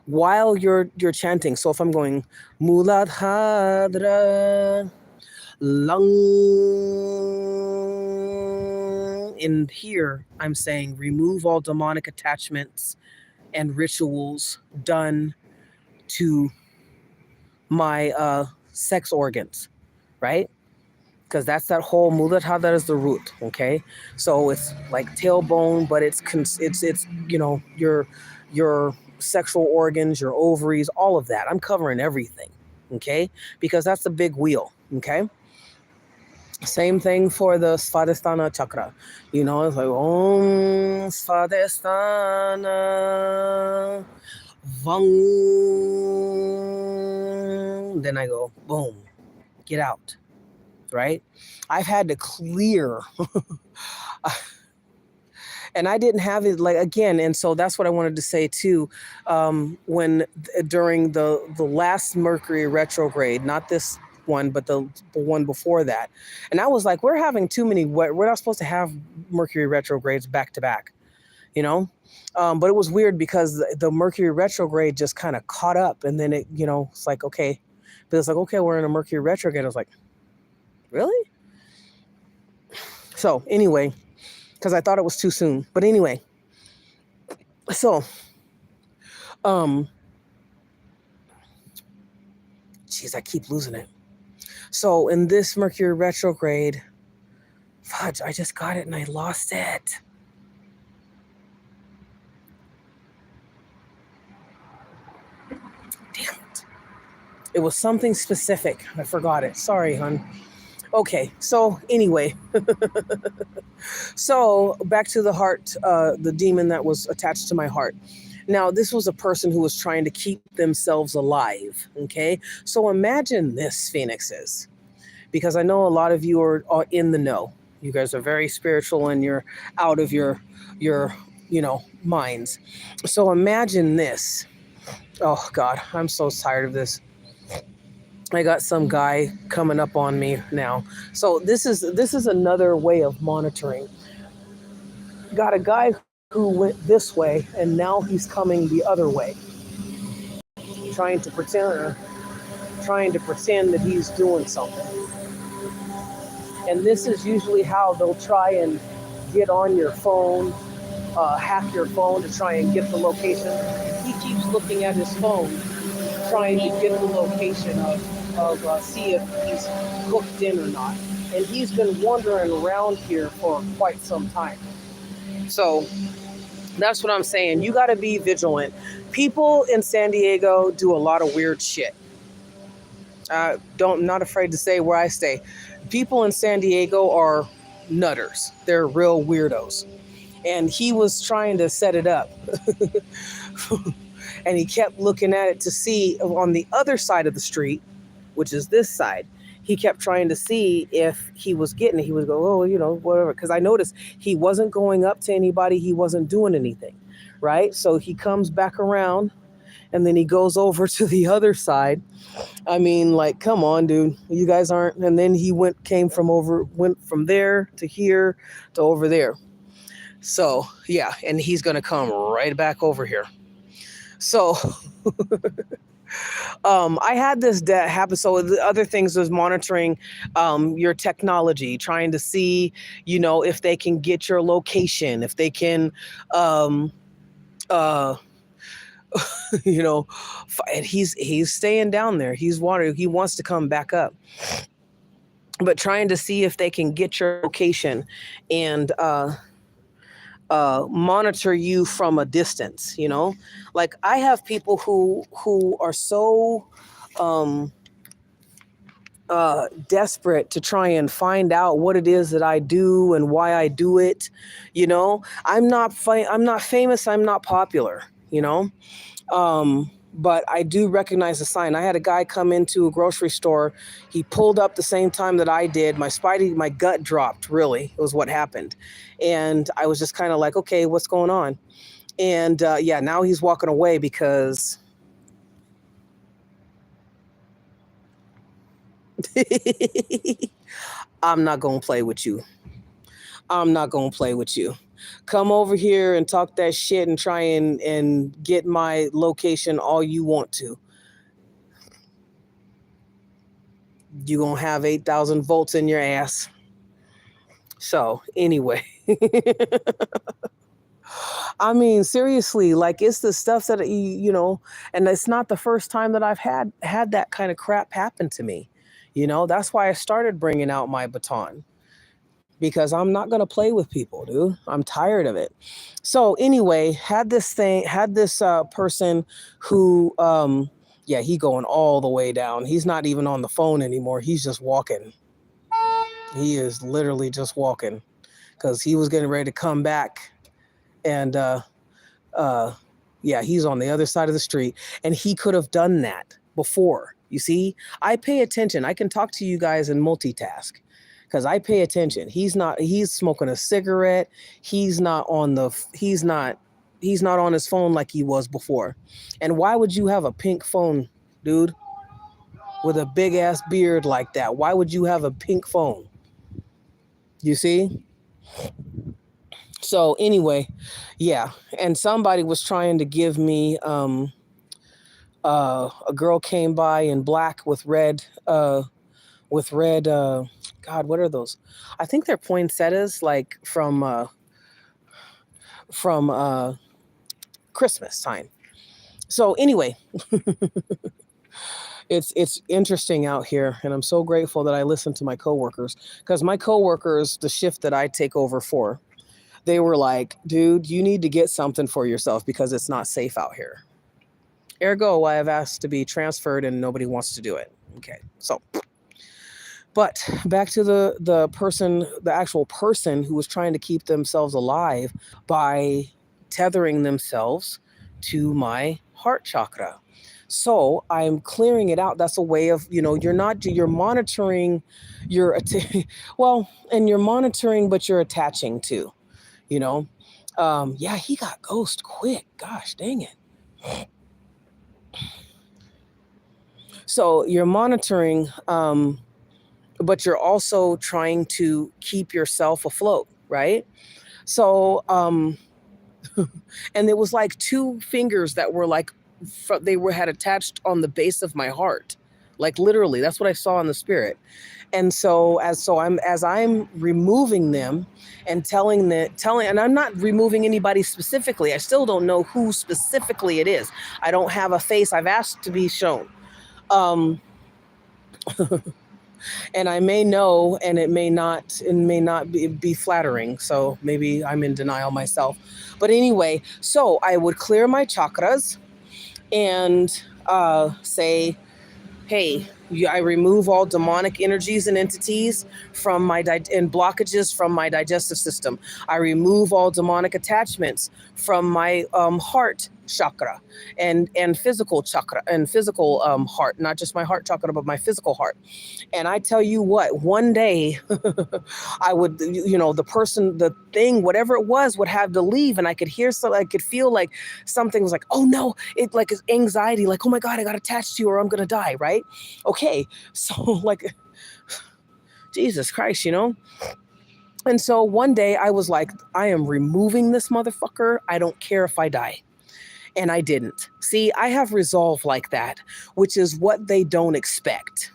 while you're chanting. So if I'm going Muladhadra Lang, in here, I'm saying remove all demonic attachments and rituals done to my sex organs, right? Because that's that whole Muladhadra is the root, okay? So it's like tailbone, but it's your sexual organs, your ovaries, all of that. I'm covering everything, okay? Because that's the big wheel, okay? Same thing for the Svadhisthana chakra. It's like Om Svadhisthana Vang. Then I go, boom, get out, right? I've had to clear and I didn't have it again. And so that's what I wanted to say too. When during the last Mercury retrograde, not this one, but the one before that. And I was like, we're having too many, we're not supposed to have Mercury retrogrades back to back, but it was weird because the Mercury retrograde just kind of caught up, and then it's like, okay, but it's like, okay, we're in a Mercury retrograde. I was like, really? So anyway, because I thought it was too soon. But anyway, so um jeez, I keep losing it. So in this Mercury retrograde, fudge, I just got it and I lost it. Damn it. It was something specific. I forgot it. Sorry, hon. Okay, so anyway, so back to the heart, the demon that was attached to my heart. Now, this was a person who was trying to keep themselves alive. Okay, so imagine this, Phoenixes, because I know a lot of you are in the know. You guys are very spiritual and you're out of your minds. So imagine this. Oh God, I'm so tired of this. I got some guy coming up on me now. So this is another way of monitoring. Got a guy who went this way and now he's coming the other way, trying to pretend that he's doing something. And this is usually how they'll try and get on your phone, hack your phone to try and get the location. He keeps looking at his phone, trying to get the location of see if he's hooked in or not. And he's been wandering around here for quite some time. So that's what I'm saying. You got to be vigilant. People in San Diego do a lot of weird shit. I'm not afraid to say where I stay. People in San Diego are nutters. They're real weirdos. And he was trying to set it up. And he kept looking at it to see on the other side of the street, which is this side. He kept trying to see if he was getting it. He would go, oh, whatever. Because I noticed he wasn't going up to anybody. He wasn't doing anything, right? So he comes back around and then he goes over to the other side. I mean, like, come on, dude. You guys aren't. And then he went from there to here to over there. So, yeah. And he's going to come right back over here. So I had this happen. So the other things was monitoring your technology, trying to see, if they can get your location, if they can, and he's staying down there. He wants to come back up, but trying to see if they can get your location and monitor you from a distance. Like I have people who are so desperate to try and find out what it is that I do and why I do it. I'm not famous. I'm not popular. But I do recognize the sign. I had a guy come into a grocery store. He pulled up the same time that I did. My gut dropped, really. It was what happened. And I was just kind of like, okay, what's going on? And now he's walking away because I'm not going to play with you. I'm not going to play with you. Come over here and talk that shit and try and get my location all you want to. You're going to have 8,000 volts in your ass. So anyway, I mean, seriously, like it's the stuff that, and it's not the first time that I've had that kind of crap happen to me. That's why I started bringing out my baton. Because I'm not going to play with people, dude. I'm tired of it. So anyway, had this person who, he going all the way down. He's not even on the phone anymore. He's just walking. He is literally just walking because he was getting ready to come back. And, he's on the other side of the street and he could have done that before. You see, I pay attention. I can talk to you guys and multitask. Because I pay attention. He's smoking a cigarette. He's not on his phone like he was before. And why would you have a pink phone, dude? With a big ass beard like that? Why would you have a pink phone? You see? So anyway, yeah. And somebody was trying to give me a girl came by in black with red God, what are those? I think they're poinsettias, like from from Christmas time. So anyway, it's interesting out here, and I'm so grateful that I listen to my coworkers, because my coworkers, the shift that I take over for, they were like, dude, you need to get something for yourself because it's not safe out here. Ergo, I have asked to be transferred and nobody wants to do it. Okay, so, but back to the person, the actual person who was trying to keep themselves alive by tethering themselves to my heart chakra. So I'm clearing it out. That's a way of, you're monitoring, well, and you're monitoring, but you're attaching to, you know. Yeah, he got ghost quick. Gosh, dang it. So you're monitoring, but you're also trying to keep yourself afloat, right? So, and it was like two fingers that were like, had attached on the base of my heart, like literally. That's what I saw in the spirit. And so as I'm removing them and and I'm not removing anybody specifically. I still don't know who specifically it is. I don't have a face. I've asked to be shown. And I may know, and it may not be flattering. So maybe I'm in denial myself. But anyway, so I would clear my chakras and say, hey, I remove all demonic energies and entities from my and blockages from my digestive system. I remove all demonic attachments from my heart chakra and physical chakra and physical heart, not just my heart chakra, but my physical heart. And I tell you what, one day I would, the person, the thing, whatever it was, would have to leave, and I could hear I could feel like something was like, oh no, it like it's anxiety, like, oh my God, I got attached to you or I'm gonna die, right? Okay, so like, Jesus Christ, And so one day I was like, I am removing this motherfucker. I don't care if I die. And I didn't. See, I have resolve like that, which is what they don't expect.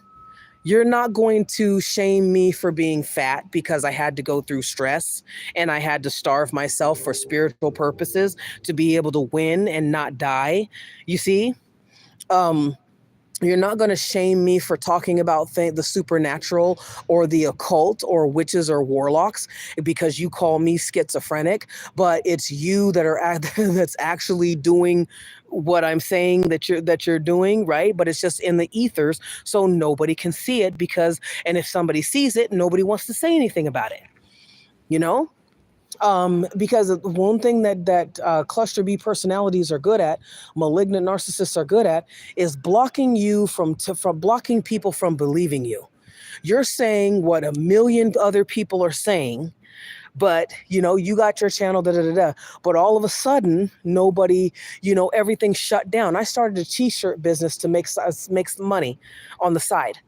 You're not going to shame me for being fat because I had to go through stress and I had to starve myself for spiritual purposes to be able to win and not die. You see? You're not going to shame me for talking about the supernatural or the occult or witches or warlocks because you call me schizophrenic, but it's you that are that's actually doing what I'm saying that you're doing, right? But it's just in the ethers, so nobody can see it and if somebody sees it, nobody wants to say anything about it, because one thing that cluster B personalities are good at, malignant narcissists are good at, is blocking you from blocking people from believing you. You're saying what a million other people are saying, but you got your channel, but all of a sudden nobody, everything's shut down. I started a t-shirt business to make some money on the side.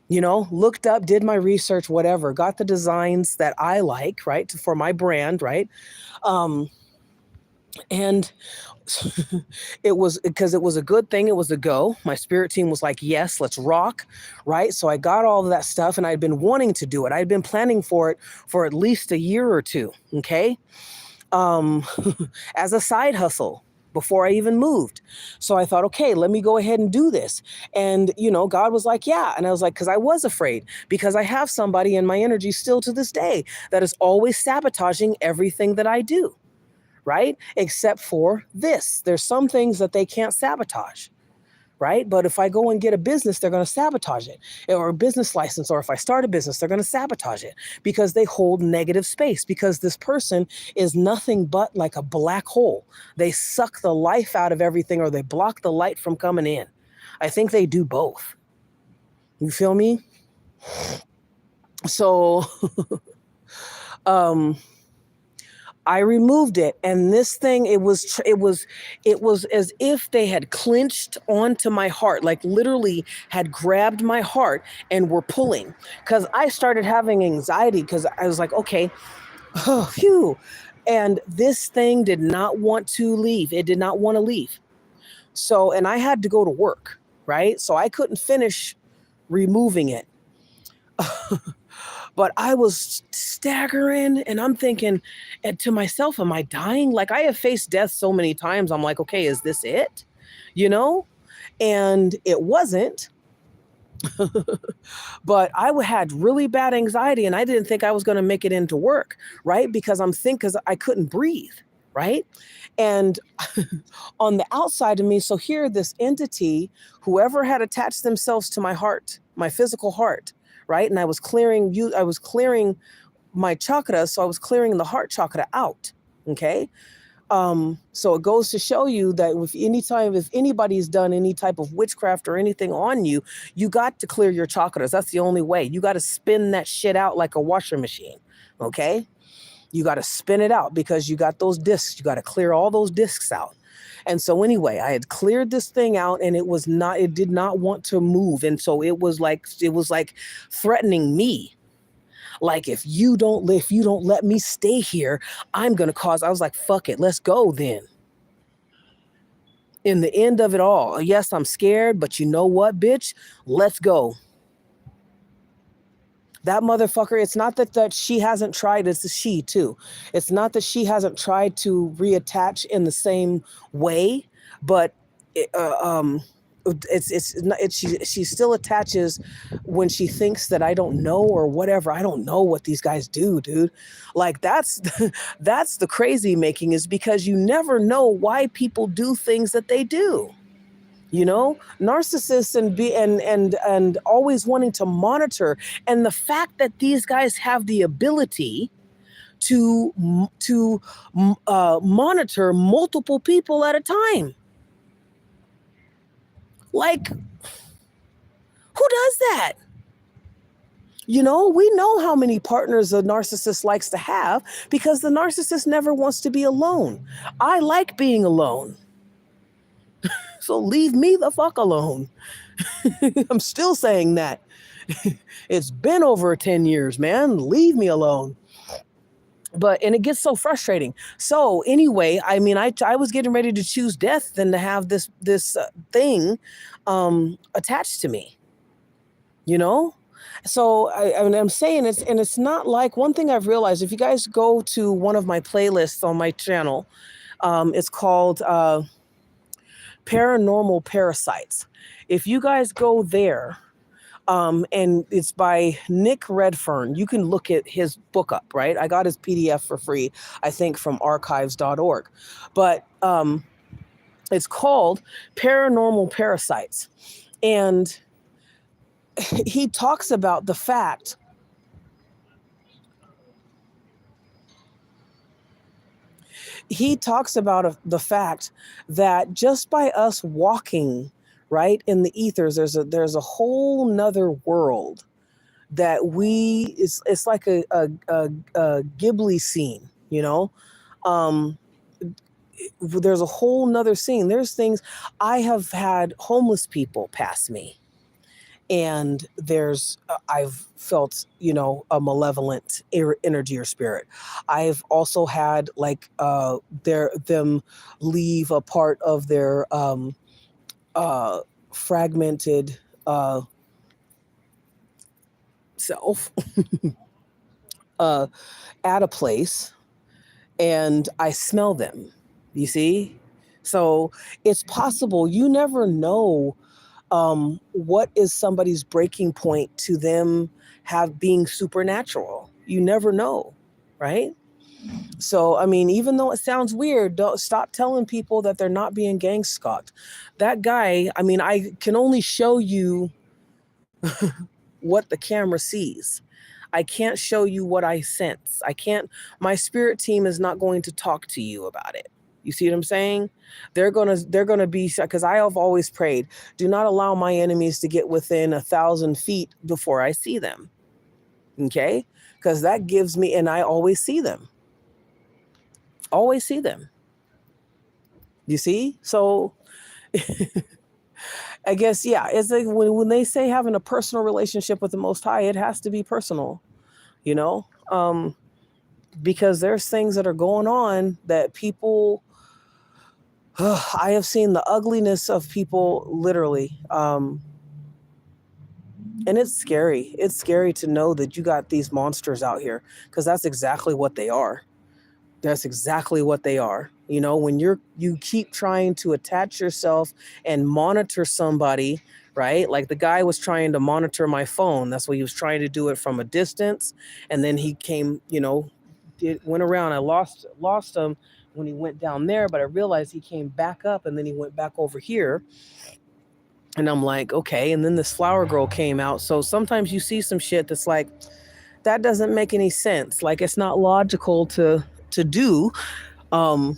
Looked up, did my research, whatever, got the designs that I like, right, for my brand, right? And it was because it was a good thing. It was a go. My spirit team was like, yes, let's rock, right? So I got all of that stuff and I'd been wanting to do it. I'd been planning for it for at least a year or two, okay? As a side hustle before I even moved. So I thought, okay, let me go ahead and do this. And, God was like, yeah. And I was like, because I was afraid, because I have somebody in my energy still to this day that is always sabotaging everything that I do, right? Except for this. There's some things that they can't sabotage. Right? But if I go and get a business, they're going to sabotage it, or a business license, or if I start a business, they're going to sabotage it because they hold negative space, because this person is nothing but like a black hole. They suck the life out of everything, or they block the light from coming in. I think they do both. You feel me? So, I removed it, and this thing, it was as if they had clinched onto my heart, like literally had grabbed my heart and were pulling, because I started having anxiety because I was like, okay, oh, phew. And this thing did not want to leave. It did not want to leave. So, and I had to go to work, right? So I couldn't finish removing it. But I was staggering, and I'm thinking to myself, am I dying? Like, I have faced death so many times. I'm like, okay, is this it? You know? And it wasn't. But I had really bad anxiety, and I didn't think I was going to make it into work, right? Because I couldn't breathe, right? And on the outside of me, so here, this entity, whoever had attached themselves to my heart, my physical heart, right? And I was clearing my chakra, so I was clearing the heart chakra out. Okay. So it goes to show you that if anybody's done any type of witchcraft or anything on you, you got to clear your chakras. That's the only way. You got to spin that shit out like a washer machine. Okay. You got to spin it out because you got those discs. You got to clear all those discs out. And so anyway, I had cleared this thing out, and it did not want to move. And so it was like threatening me. Like, if you don't let me stay here, I'm going to cause. I was like, fuck it. Let's go then. In the end of it all, yes, I'm scared, but you know what, bitch? Let's go. That motherfucker, it's not that she hasn't tried, it's a she too. It's not that she hasn't tried to reattach in the same way, but she still attaches when she thinks that I don't know or whatever. I don't know what these guys do, dude. Like, that's that's the crazy making, is because you never know why people do things that they do. You know, narcissists and always wanting to monitor, and the fact that these guys have the ability to monitor multiple people at a time. Like, who does that? You know, we know how many partners a narcissist likes to have, because the narcissist never wants to be alone. I like being alone. So leave me the fuck alone. I'm still saying that. It's been over 10 years, man. Leave me alone. And it gets so frustrating. So anyway, I mean, I was getting ready to choose death than to have this thing attached to me, you know? So I'm saying it's not like, one thing I've realized, if you guys go to one of my playlists on my channel, it's called Paranormal Parasites. If you guys go there, and it's by Nick Redfern. You can look at his book up, right? I got his PDF for free, I think, from archives.org. But it's called Paranormal Parasites. And he talks about the fact that just by us walking, right, in the ethers, there's a whole nother world that it's like a Ghibli scene, you know. There's a whole nother scene. There's things. I have had homeless people pass me, and I've felt, you know, a malevolent energy or spirit. I've also had, like, them leave a part of their fragmented self at a place, and I smell them. You see? So it's possible. You never know what is somebody's breaking point to them being supernatural. You never know, right? So, I mean, even though it sounds weird, don't stop telling people that they're not being gang-stalked. That guy, I mean, I can only show you what the camera sees. I can't show you what I sense. My spirit team is not going to talk to you about it. You see what I'm saying? They're gonna be, because I have always prayed, do not allow my enemies to get within 1,000 feet before I see them. Okay? Because that gives me, and I always see them. Always see them. You see? So I guess, yeah, it's like when they say having a personal relationship with the Most High, it has to be personal, you know? Because there's things that are going on that people, I have seen the ugliness of people, literally. And it's scary. It's scary to know that you got these monsters out here, because that's exactly what they are. That's exactly what they are. When you keep trying to attach yourself and monitor somebody, right? Like the guy was trying to monitor my phone. That's what he was trying to do it from a distance. And then he came, went around. I lost him when he went down there, but I realized he came back up and then he went back over here. And I'm like, okay. And then this flower girl came out. So sometimes you see some shit that's like, that doesn't make any sense. Like it's not logical to do. Um,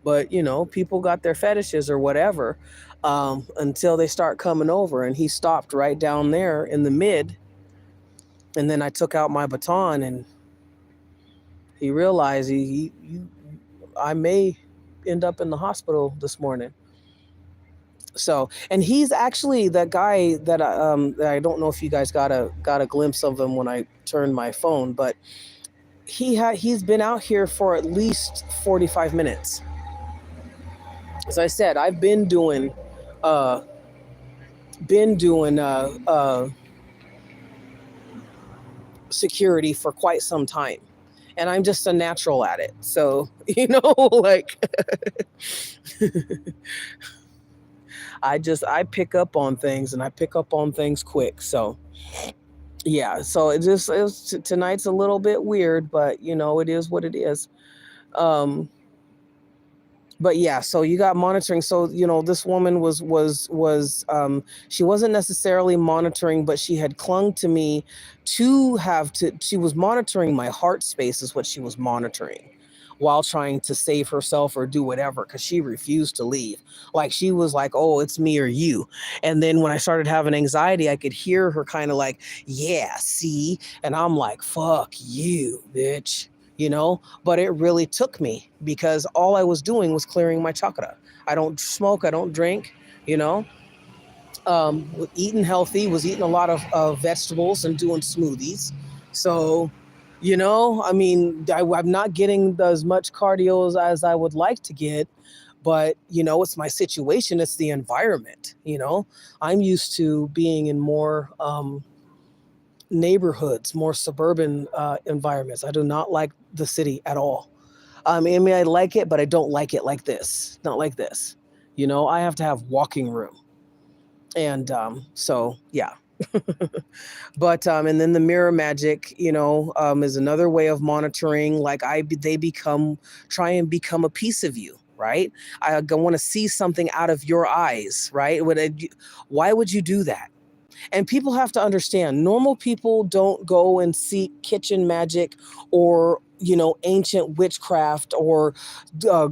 but people got their fetishes or whatever, until they start coming over. And he stopped right down there in the mid. And then I took out my baton, and he realized I may end up in the hospital this morning. So, and he's actually that guy that I don't know if you guys got a glimpse of him when I turned my phone, but he's been out here for at least 45 minutes. As I said, I've been doing security for quite some time, and I'm just a natural at it. So, like I pick up on things, and I pick up on things quick. So yeah, so tonight's a little bit weird, but it is what it is. But yeah, so you got monitoring. So this woman was she wasn't necessarily monitoring, but she had clung to me she was monitoring my heart space, is what she was monitoring, while trying to save herself or do whatever, because she refused to leave. Like she was like, oh, it's me or you. And then when I started having anxiety, I could hear her kind of like, yeah, see. And I'm like, fuck you, bitch. But it really took me, because all I was doing was clearing my chakra. I don't smoke, I don't drink, eating healthy, was eating a lot of vegetables and doing smoothies. So, I mean, I'm not getting as much cardio as I would like to get, but, it's my situation. It's the environment. I'm used to being in more neighborhoods, more suburban environments. I do not like the city at all. I mean, I like it, but I don't like it like this. Not like this. I have to have walking room. And so, yeah. But and then the mirror magic, is another way of monitoring. Like they try and become a piece of you, right? I want to see something out of your eyes, right? Why would you do that? And people have to understand, normal people don't go and seek kitchen magic or, ancient witchcraft or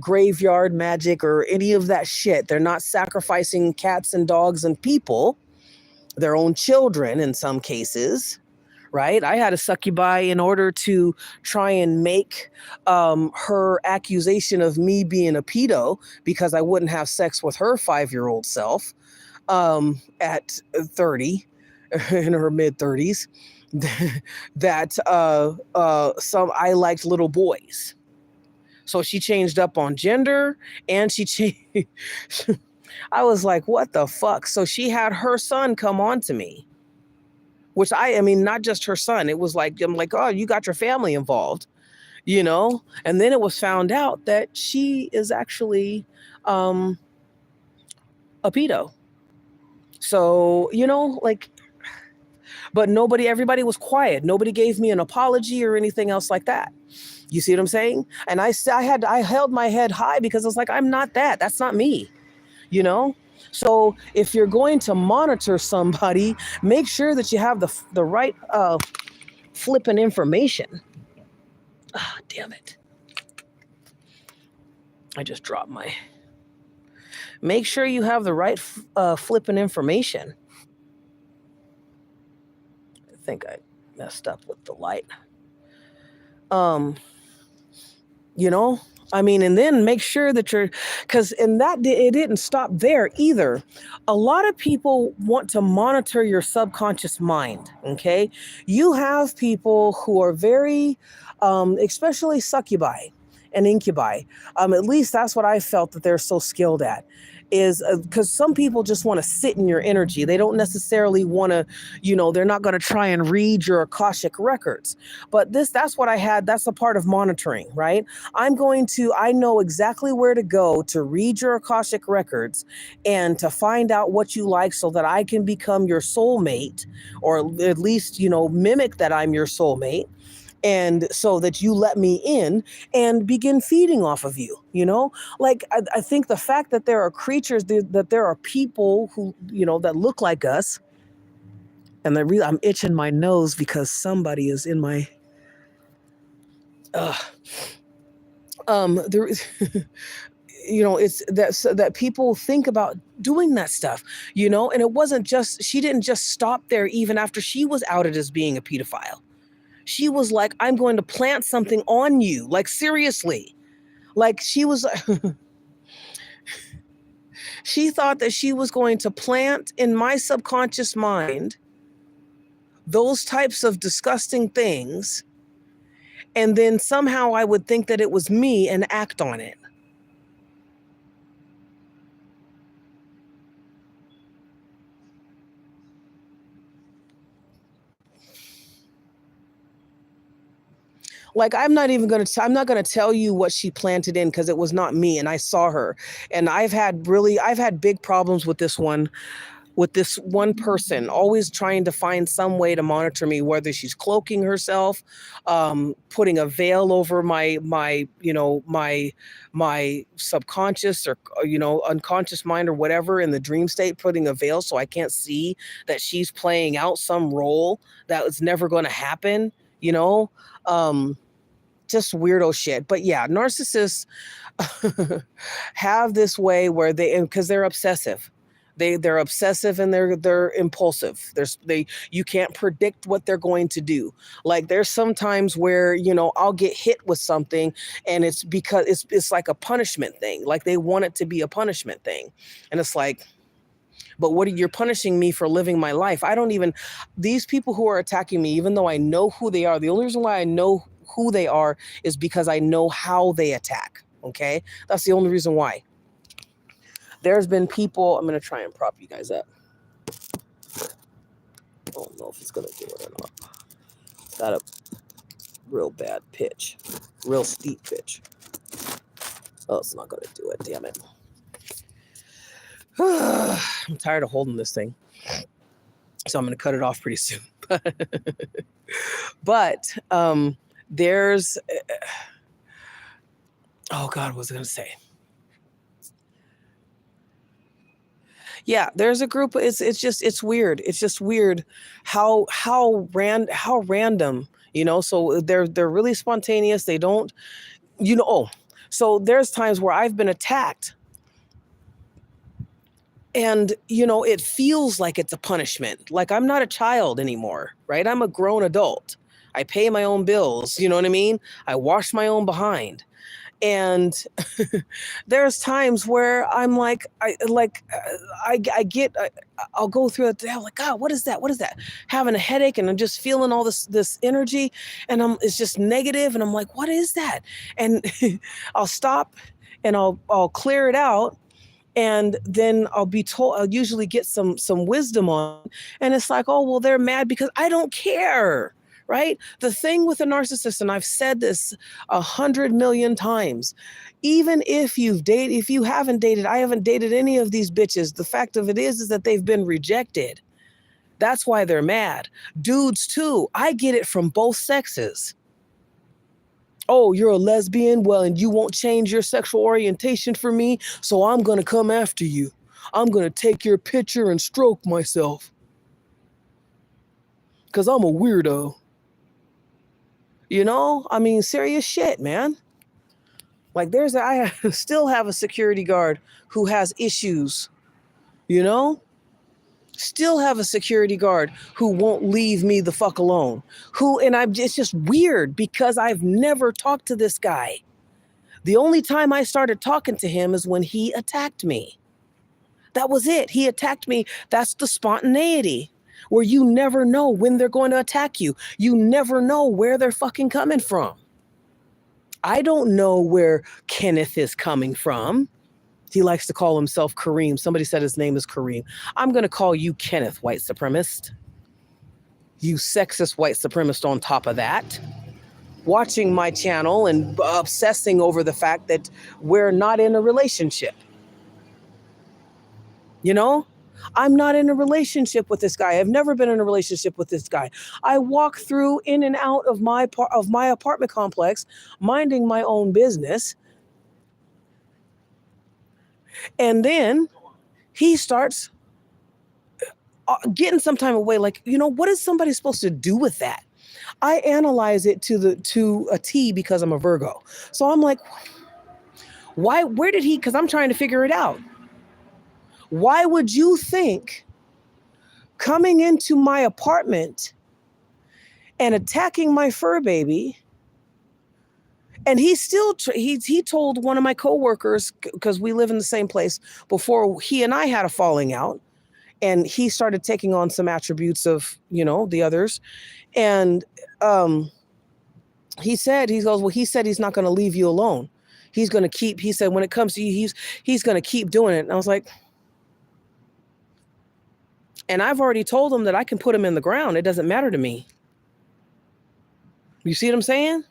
graveyard magic or any of that shit. They're not sacrificing cats and dogs and people, their own children in some cases, right? I had a succubi in order to try and make her accusation of me being a pedo, because I wouldn't have sex with her 5-year-old self at 30, in her mid 30s, that I liked little boys. So she changed up on gender, and she changed. I was like, what the fuck? So she had her son come on to me, which I mean, not just her son. It was like, I'm like, oh, you got your family involved, And then it was found out that she is actually a pedo. So, like, but everybody was quiet. Nobody gave me an apology or anything else like that. You see what I'm saying? And I held my head high, because I was like, I'm not that. That's not me, So if you're going to monitor somebody, make sure that you have the right flipping information. Ah, damn it. I just dropped my... Make sure you have the right flipping information. I think I messed up with the light. I mean, and then make sure that because it didn't stop there either. A lot of people want to monitor your subconscious mind. Okay. You have people who are very, especially succubi and incubi. At least that's what I felt that they're so skilled at. is because some people just want to sit in your energy. They don't necessarily want to, they're not going to try and read your Akashic records. But that's what I had. That's a part of monitoring, right? I know exactly where to go to read your Akashic records and to find out what you like so that I can become your soulmate, or at least, mimic that I'm your soulmate. And so that you let me in and begin feeding off of you, like I think the fact that there are creatures, that there are people who, that look like us. And I'm itching my nose because somebody is in my, there is, it's that, so that people think about doing that stuff, and it wasn't just, she didn't just stop there even after she was outed as being a pedophile. She was like, I'm going to plant something on you. Like, seriously. Like, she was, she thought that she was going to plant in my subconscious mind those types of disgusting things. And then somehow I would think that it was me and act on it. Like, I'm not going to tell you what she planted in, because it was not me, and I saw her. And I've had big problems with this one person, always trying to find some way to monitor me, whether she's cloaking herself, putting a veil over my subconscious or unconscious mind or whatever, in the dream state, putting a veil so I can't see that she's playing out some role that was never going to happen, just weirdo shit. But yeah, narcissists have this way where because they're obsessive. They're obsessive, and they're impulsive. You can't predict what they're going to do. Like, there's some times where, I'll get hit with something, and it's because it's like a punishment thing. Like, they want it to be a punishment thing. And it's like, but you're punishing me for living my life. These people who are attacking me, even though I know who they are, the only reason why I know who they are is because I know how they attack. Okay. That's the only reason why. There's been people, I'm going to try and prop you guys up. I don't know if it's going to do it or not. It's got a real bad pitch, real steep pitch. Oh, it's not going to do it. Damn it. I'm tired of holding this thing, so I'm going to cut it off pretty soon. But there's, oh God, what was I going to say? Yeah, there's a group. It's weird. It's just weird how random, so they're really spontaneous. They don't, so there's times where I've been attacked, and, it feels like it's a punishment. Like, I'm not a child anymore, right? I'm a grown adult. I pay my own bills. You know what I mean? I wash my own behind. And there's times where I'm like, I'll go through it. I'm like, God, what is that? What is that? Having a headache, and I'm just feeling all this energy, and it's just negative. And I'm like, what is that? And I'll stop, and I'll clear it out. And then I'll usually get some wisdom on, and it's like, oh, well, they're mad because I don't care. Right? The thing with a narcissist, and I've said this 100 million times, even if you haven't dated, I haven't dated any of these bitches. The fact of it is that they've been rejected. That's why they're mad. Dudes too. I get it from both sexes. Oh, you're a lesbian? Well, and you won't change your sexual orientation for me, so I'm going to come after you. I'm going to take your picture and stroke myself. Because I'm a weirdo. I mean, serious shit, man. Like, I still have a security guard who has issues, Still have a security guard who won't leave me the fuck alone. It's just weird because I've never talked to this guy. The only time I started talking to him is when he attacked me. That was it. He attacked me. That's the spontaneity, where you never know when they're going to attack you. You never know where they're fucking coming from. I don't know where Kenneth is coming from. He likes to call himself Kareem. Somebody said his name is Kareem. I'm going to call you Kenneth, white supremacist. You sexist white supremacist on top of that. Watching my channel and obsessing over the fact that we're not in a relationship. You know, I'm not in a relationship with this guy. I've never been in a relationship with this guy. I walk through in and out of my apartment complex, minding my own business. And then he starts getting some time away. Like, what is somebody supposed to do with that? I analyze it to a T because I'm a Virgo. So I'm like, where did he, because I'm trying to figure it out. Why would you think coming into my apartment and attacking my fur baby? And he still, he told one of my coworkers, because we live in the same place, before he and I had a falling out, and he started taking on some attributes of, the others. And he said he's not going to leave you alone. He's going to keep, he said, when it comes to you, he's going to keep doing it. And I was like, and I've already told him that I can put him in the ground. It doesn't matter to me. You see what I'm saying?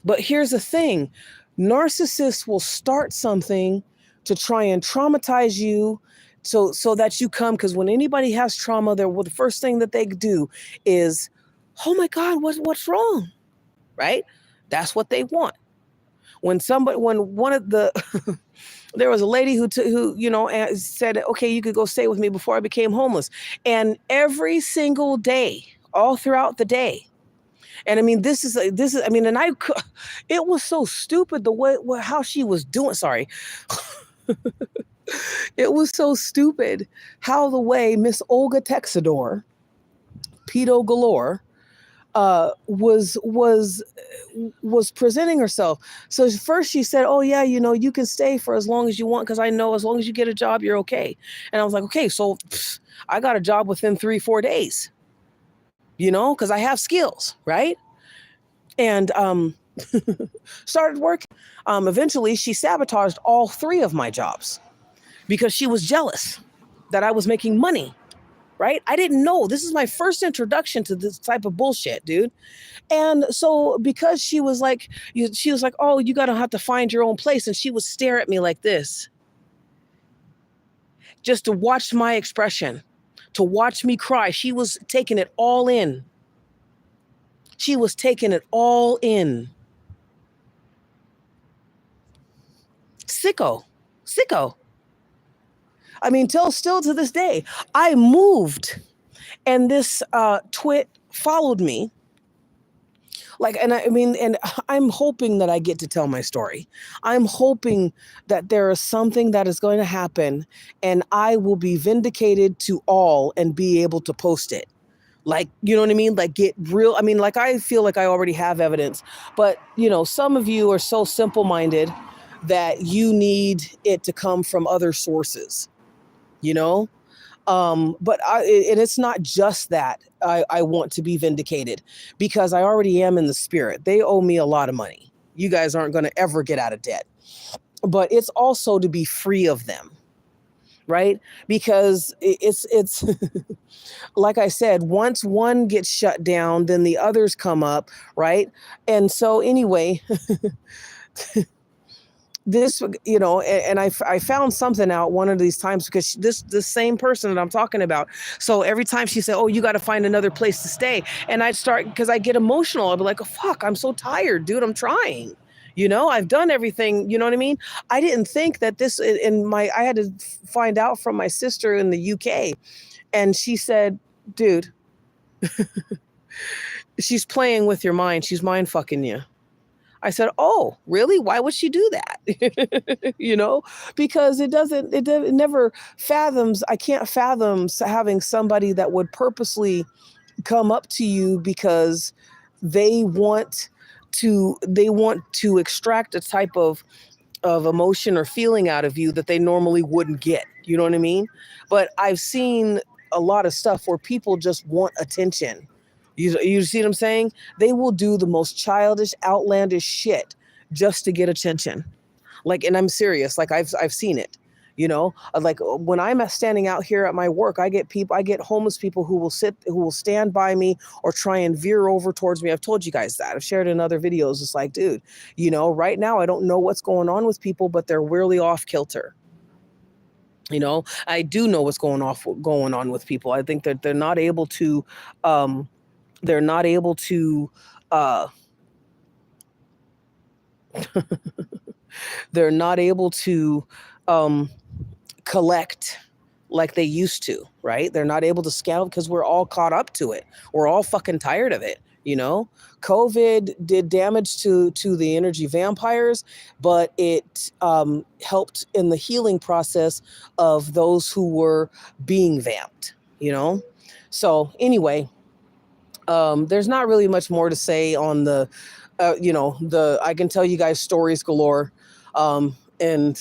But here's the thing. Narcissists will start something to try and traumatize you so that you come, because when anybody has trauma, the first thing that they do is, oh my God, what's wrong? Right? That's what they want. When one of the, there was a lady who said, okay, you could go stay with me before I became homeless. And every single day, all throughout the day. And I mean, it was so stupid the way, how she was doing, sorry. It was so stupid how the way Miss Olga Texador, pedo galore, was presenting herself. So first she said, oh yeah, you can stay for as long as you want, because I know as long as you get a job, you're okay. And I was like, okay, so I got a job within 3-4 days, because I have skills, right? And started working. Eventually she sabotaged all 3 of my jobs because she was jealous that I was making money. Right? I didn't know. This is my first introduction to this type of bullshit, dude. And so because she was like, oh, you gotta have to find your own place. And she would stare at me like this, just to watch my expression, to watch me cry. She was taking it all in. She was taking it all in. Sicko. I mean, still to this day, I moved and this twit followed me. And I'm hoping that I get to tell my story. I'm hoping that there is something that is going to happen and I will be vindicated to all and be able to post it. Like, you know what I mean? Like, get real. I mean, like, I feel like I already have evidence, but some of you are so simple-minded that you need it to come from other sources, but and it's not just that I want to be vindicated, because I already am in the spirit. They owe me a lot of money. You guys aren't going to ever get out of debt, but it's also to be free of them, right? Because it's like I said, once one gets shut down, then the others come up, right? And so anyway, this, and I found something out one of these times, because this same person that I'm talking about. So every time she said, oh, you got to find another place to stay. And I'd start, because I get emotional. I'd be like, oh, fuck, I'm so tired, dude. I'm trying, I've done everything. You know what I mean? I didn't think that this I had to find out from my sister in the UK. And she said, dude, she's playing with your mind. She's mind fucking you. I said, oh, really? Why would she do that? Because it never fathoms. I can't fathom having somebody that would purposely come up to you because they want to extract a type of emotion or feeling out of you that they normally wouldn't get. You know what I mean? But I've seen a lot of stuff where people just want attention. You see what I'm saying? They will do the most childish, outlandish shit just to get attention. Like, and I'm serious. Like I've seen it. Like when I'm standing out here at my work, I get homeless people who will stand by me or try and veer over towards me. I've told you guys that. I've shared in other videos. It's like, dude, right now I don't know what's going on with people, but they're really off kilter. I do know what's going on with people. I think that they're not able to, they're not able to, uh, they're not able to, um, collect like they used to, right? They're not able to scale because we're all caught up to it. We're all fucking tired of it. COVID did damage to the energy vampires, but it helped in the healing process of those who were being vamped. So anyway, there's not really much more to say on I can tell you guys stories galore. And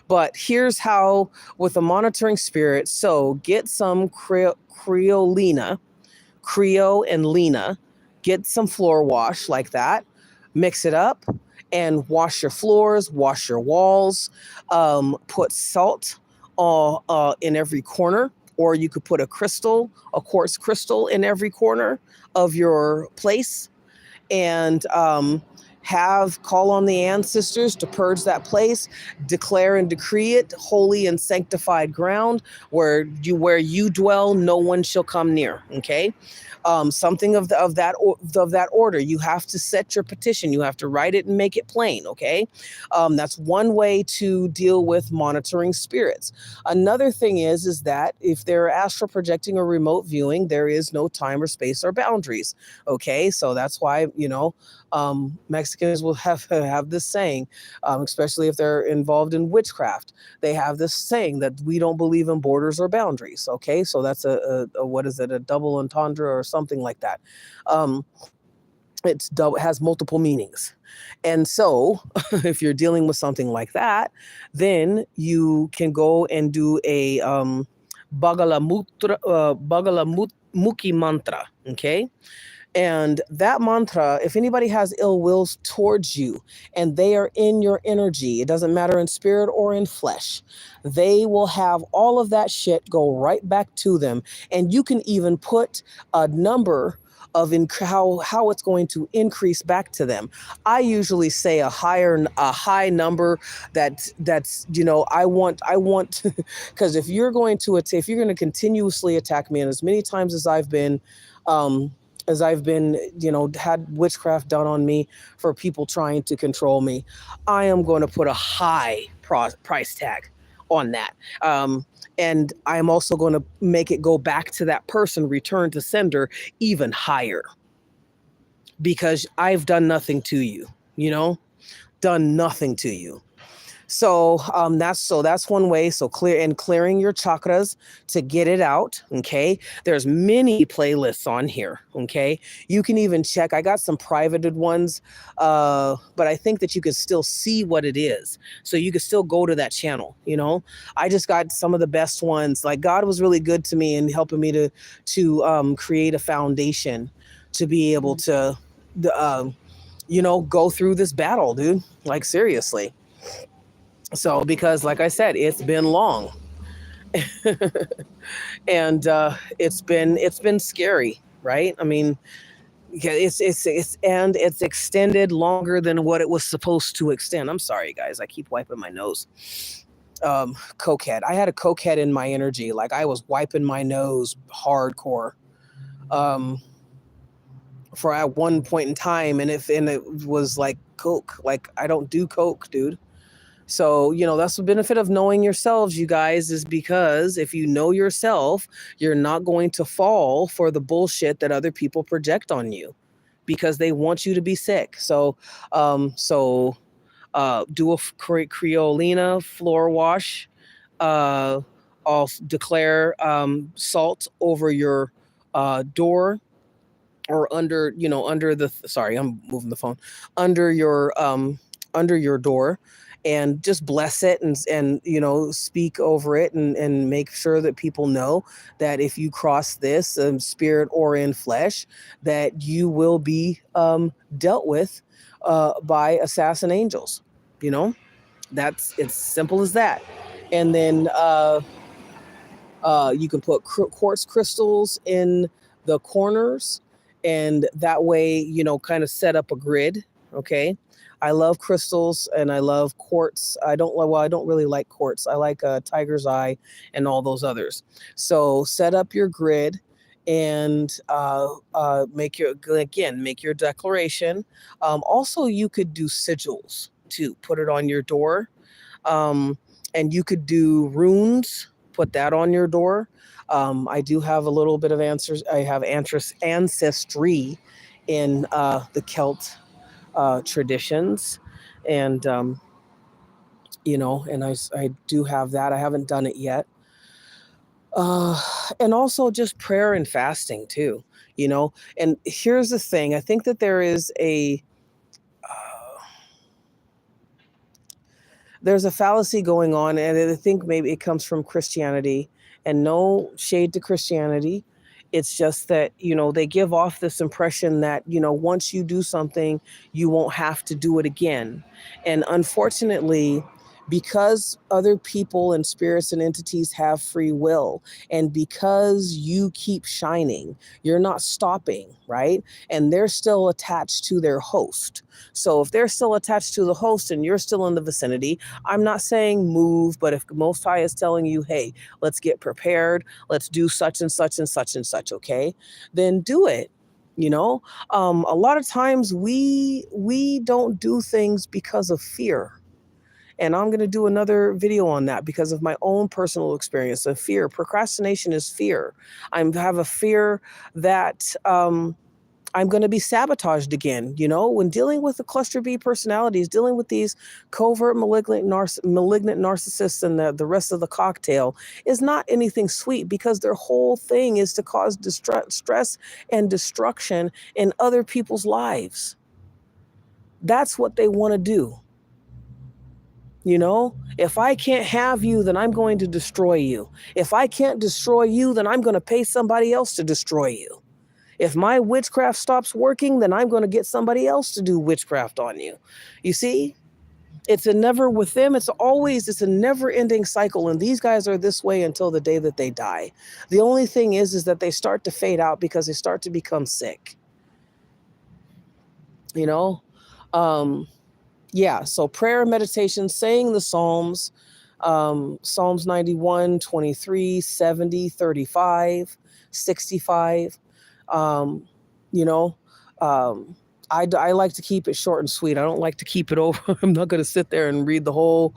but here's how with a monitoring spirit. So get some creolina, Creo and Lena, get some floor wash like that, mix it up and wash your floors, wash your walls, put salt in every corner, or you could put a quartz crystal in every corner of your place, and call on the ancestors to purge that place, declare and decree it holy and sanctified ground where you dwell, no one shall come near. Okay. Something of that order. You have to set your petition. You have to write it and make it plain. Okay. That's one way to deal with monitoring spirits. Another thing is that if they're astral projecting or remote viewing, there is no time or space or boundaries. Okay. So that's why, Mexicans will have this saying, especially if they're involved in witchcraft. They have this saying that we don't believe in borders or boundaries. Okay, so that's a what is it, a double entendre or something like that. It has multiple meanings, and so if you're dealing with something like that, then you can go and do a Bagalamukhi mantra. Okay. And that mantra, if anybody has ill wills towards you and they are in your energy, it doesn't matter in spirit or in flesh, they will have all of that shit go right back to them. And you can even put a number of how it's going to increase back to them. I usually say a high number that's I want because if you're going to continuously attack me, and as many times as I've been had witchcraft done on me for people trying to control me, I am going to put a high price tag on that. And I'm also going to make it go back to that person, return to sender, even higher. Because I've done nothing to you, done nothing to you. So that's one way. So clearing your chakras to get it out. Okay. There's many playlists on here. Okay. You can even check. I got some privated ones, but I think that you can still see what it is. So you can still go to that channel. I just got some of the best ones. Like God was really good to me in helping me to create a foundation to be able to, go through this battle, dude. Like seriously. So, because like I said, it's been long and it's been scary, right? I mean, it's extended longer than what it was supposed to extend. I'm sorry, guys. I keep wiping my nose. Cokehead. I had a cokehead in my energy. Like I was wiping my nose hardcore. For at one point in time, and it was like coke. Like I don't do coke, dude. So, that's the benefit of knowing yourselves, you guys, is because if you know yourself, you're not going to fall for the bullshit that other people project on you because they want you to be sick. So, do a Creolina floor wash. I'll declare salt over your door or under sorry, I'm moving the phone, under your door, and just bless it and speak over it and make sure that people know that if you cross this spirit or in flesh, that you will be dealt with by assassin angels. You know, it's simple as that. And then you can put quartz crystals in the corners, and that way, kind of set up a grid. Okay. I love crystals and I love quartz. I don't really like quartz. I like tiger's eye and all those others. So set up your grid and make your declaration. Also, you could do sigils to put it on your door. Um, and you could do runes, put that on your door. I do have a little bit of answers. I have ancestry in the Celt traditions. And, and I do have that. I haven't done it yet. And also just prayer and fasting too, And here's the thing. I think that there's a fallacy going on, and I think maybe it comes from Christianity, and no shade to Christianity. It's just that, they give off this impression that, once you do something, you won't have to do it again. And unfortunately, because other people and spirits and entities have free will, and because you keep shining, you're not stopping, right? And they're still attached to their host. So if they're still attached to the host and you're still in the vicinity, I'm not saying move, but if Most High is telling you, hey, let's get prepared, let's do such and such and such and such, okay, then do it. A lot of times we don't do things because of fear. And I'm going to do another video on that because of my own personal experience of fear. Procrastination is fear. I have a fear that I'm going to be sabotaged again. When dealing with the cluster B personalities, dealing with these covert malignant narcissists and the rest of the cocktail is not anything sweet, because their whole thing is to cause stress and destruction in other people's lives. That's what they want to do. If I can't have you, then I'm going to destroy you. If I can't destroy you, then I'm going to pay somebody else to destroy you. If my witchcraft stops working, then I'm going to get somebody else to do witchcraft on you. You see, it's a never with them. It's a never ending cycle. And these guys are this way until the day that they die. The only thing is that they start to fade out because they start to become sick. Yeah, so prayer, meditation, saying the Psalms, Psalms 91, 23, 70, 35, 65. Um, I like to keep it short and sweet. I don't like to keep it over. I'm not going to sit there and read the whole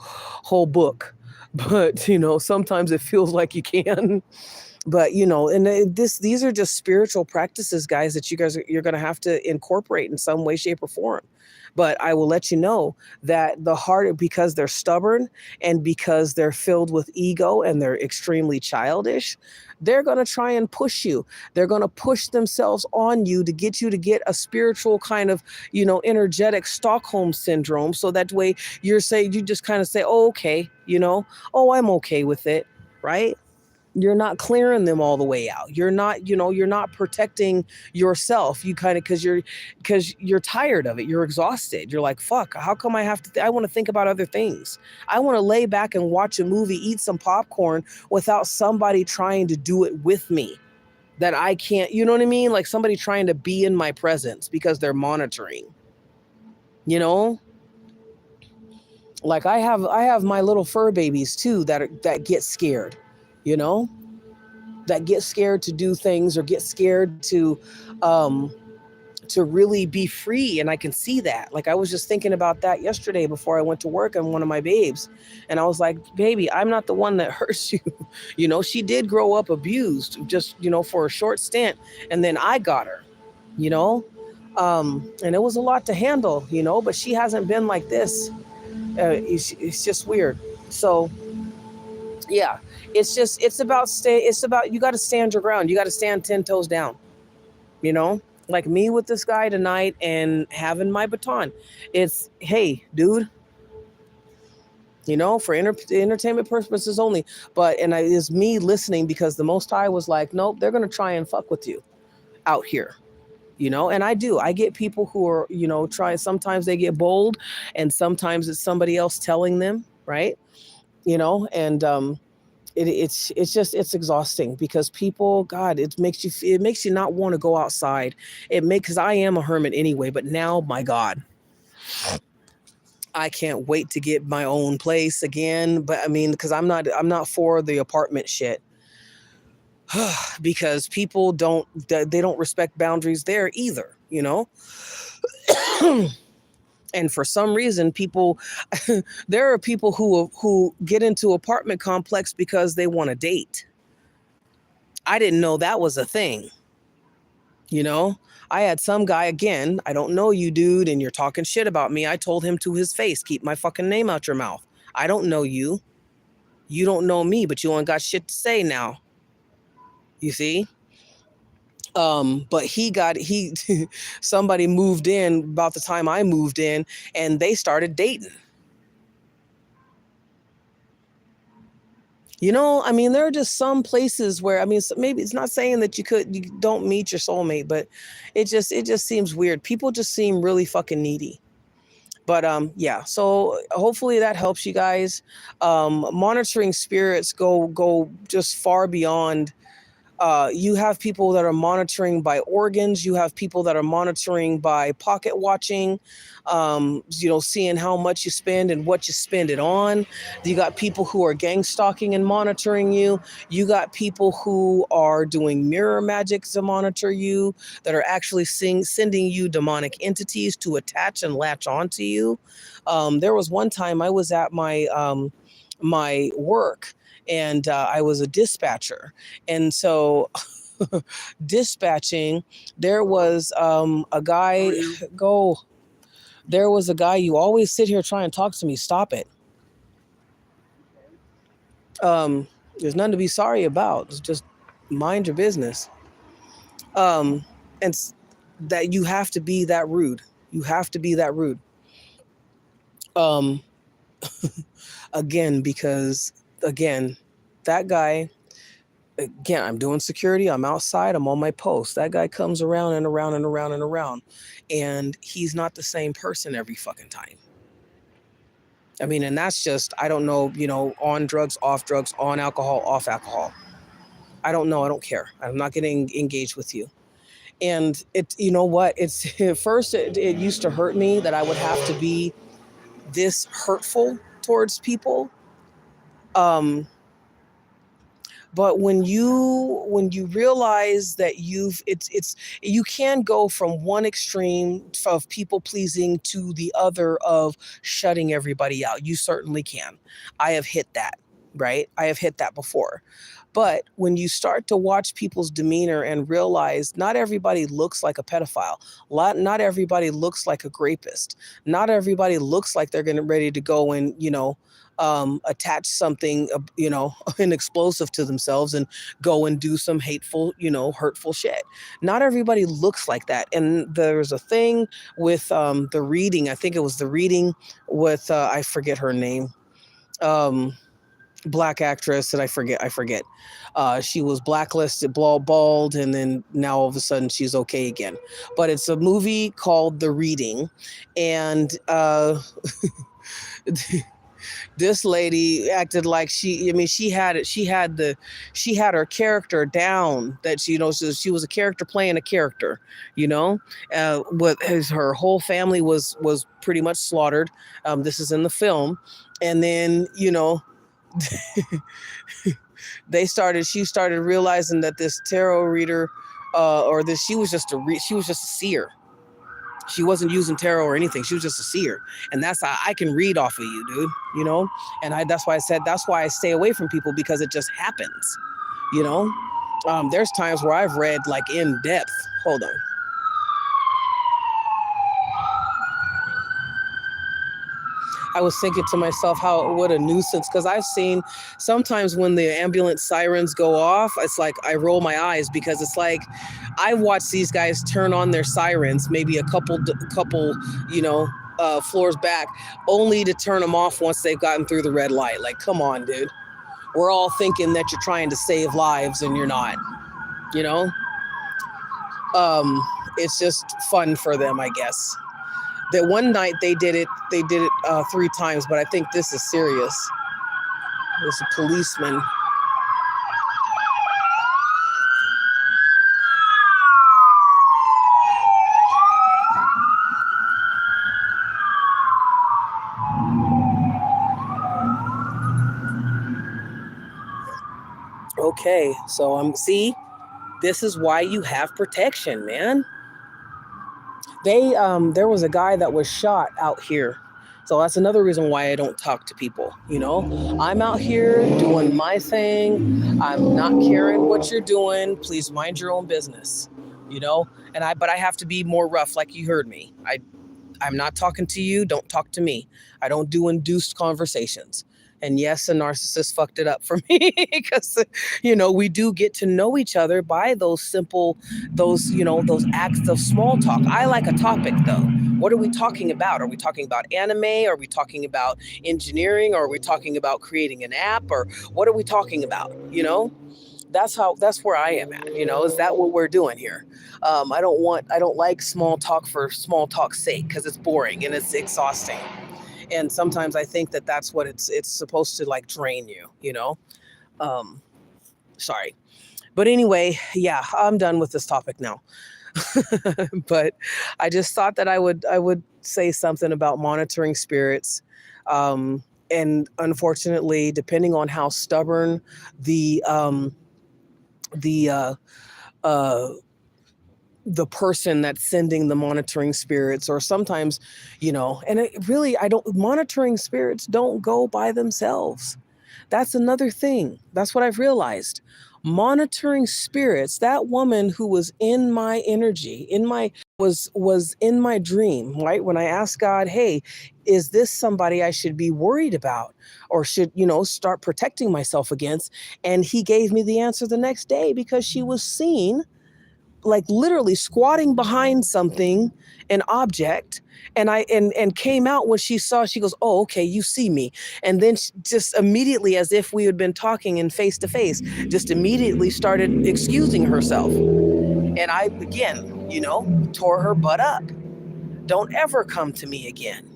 book. But, sometimes it feels like you can. But, and these are just spiritual practices, guys, that you're going to have to incorporate in some way, shape, or form. But I will let you know that the heart, because they're stubborn and because they're filled with ego and they're extremely childish, they're going to try and push you. They're going to push themselves on you to get a spiritual kind of, energetic Stockholm syndrome. So that way you just kind of say, oh, okay, oh, I'm okay with it. Right. You're not clearing them all the way out. You're not protecting yourself. You kind of, because you're tired of it. You're exhausted. You're like, fuck, how come I have to, I want to think about other things. I want to lay back and watch a movie, eat some popcorn without somebody trying to do it with me that I can't, you know what I mean? Like somebody trying to be in my presence because they're monitoring, like I have my little fur babies too, that get scared. That get scared to do things or get scared to really be free. And I can see that. Like I was just thinking about that yesterday before I went to work on one of my babes. And I was like, baby, I'm not the one that hurts you. She did grow up abused just, for a short stint. And then I got her, and it was a lot to handle, but she hasn't been like this. It's just weird. So yeah, it's about you got to stand your ground. You got to stand 10 toes down, like me with this guy tonight and having my baton. It's, hey, dude, for entertainment purposes only. But, and it's me listening because the Most High was like, nope, they're going to try and fuck with you out here, And I get people who are, trying, sometimes they get bold and sometimes it's somebody else telling them, right? And it's exhausting because people, God, it makes you not want to go outside. Because I am a hermit anyway, but now, my God, I can't wait to get my own place again. But I mean, because I'm not for the apartment shit. Because people they don't respect boundaries there either, and for some reason people there are people who get into apartment complex because they want to date. I didn't know that was a thing. I had some guy, again, I don't know you, dude, and you're talking shit about me. I told him to his face, keep my fucking name out your mouth. I don't know you. You don't know me, but you ain't got shit to say now. You see? But somebody moved in about the time I moved in and they started dating. I mean, there are just some places where, I mean, maybe it's not saying that you don't meet your soulmate, but it just seems weird. People just seem really fucking needy. But yeah, so hopefully that helps you guys. Monitoring spirits go just far beyond. You have people that are monitoring by organs. You have people that are monitoring by pocket watching, seeing how much you spend and what you spend it on. You got people who are gang stalking and monitoring you. You got people who are doing mirror magic to monitor you, that are actually sending you demonic entities to attach and latch onto you. There was one time I was at my work, and I was a dispatcher. And so dispatching, there was a guy, there was a guy, you always sit here trying to talk to me. Stop it. There's nothing to be sorry about. It's just mind your business. And that you have to be that rude. You have to be that rude. Again, because that guy, I'm doing security. I'm outside. I'm on my post. That guy comes around and around and around and around. And he's not the same person every fucking time. I mean, and that's just, I don't know, on drugs, off drugs, on alcohol, off alcohol. I don't know. I don't care. I'm not getting engaged with you. And you know what? At first it used to hurt me that I would have to be this hurtful towards people. But when you realize that you can go from one extreme of people pleasing to the other of shutting everybody out. You certainly can. I have hit that, right? I have hit that before. But when you start to watch people's demeanor and realize not everybody looks like a pedophile, not everybody looks like a rapist, not everybody looks like they're ready to go and, attach something, an explosive to themselves and go and do some hateful, hurtful shit. Not everybody looks like that. And there's a thing with the reading. I think it was the reading with, I forget her name. Black actress that I forget. She was blacklisted, bald, and then now all of a sudden she's okay again. But it's a movie called The Reading, and this lady acted like she had her character down, that so she was a character playing a character, her whole family was pretty much slaughtered. This is in the film. And then, she started realizing that this tarot reader, she was just a seer. She wasn't using tarot or anything. She was just a seer. And that's how I can read off of you, dude, and that's why I stay away from people, because it just happens, there's times where I've read like in depth. Hold on. I was thinking to myself, what a nuisance, because I've seen sometimes when the ambulance sirens go off, it's like I roll my eyes, because it's like I watch these guys turn on their sirens maybe a couple floors back, only to turn them off once they've gotten through the red light. Like, come on, dude. We're all thinking that you're trying to save lives and you're not, It's just fun for them, I guess. That one night they did it 3 times, but I think this is serious. There's a policeman. Okay, so see, this is why you have protection, man. There was a guy that was shot out here. So that's another reason why I don't talk to people. I'm out here doing my thing. I'm not caring what you're doing. Please mind your own business. But I have to be more rough, like you heard me. I'm not talking to you. Don't talk to me. I don't do induced conversations. And yes, a narcissist fucked it up for me because, we do get to know each other by those simple, those acts of small talk. I like a topic though. What are we talking about? Are we talking about anime? Are we talking about engineering? Or are we talking about creating an app? Or what are we talking about? That's where I am at. Is that what we're doing here? I don't like small talk for small talk's sake because it's boring and it's exhausting. And sometimes I think that that's what it's supposed to like drain you, sorry. But anyway, yeah, I'm done with this topic now. But I just thought that I would say something about monitoring spirits. And unfortunately, depending on how stubborn the person that's sending the monitoring spirits, or sometimes, and monitoring spirits don't go by themselves. That's another thing. That's what I've realized. Monitoring spirits, that woman who was in my energy, was in my dream, right? When I asked God, hey, is this somebody I should be worried about or should, start protecting myself against? And he gave me the answer the next day, because she was seen like literally squatting behind something, an object, and came out when she goes, oh, okay, you see me. And then she just immediately, as if we had been talking in face to face, just immediately started excusing herself. And I, again, tore her butt up. Don't ever come to me again.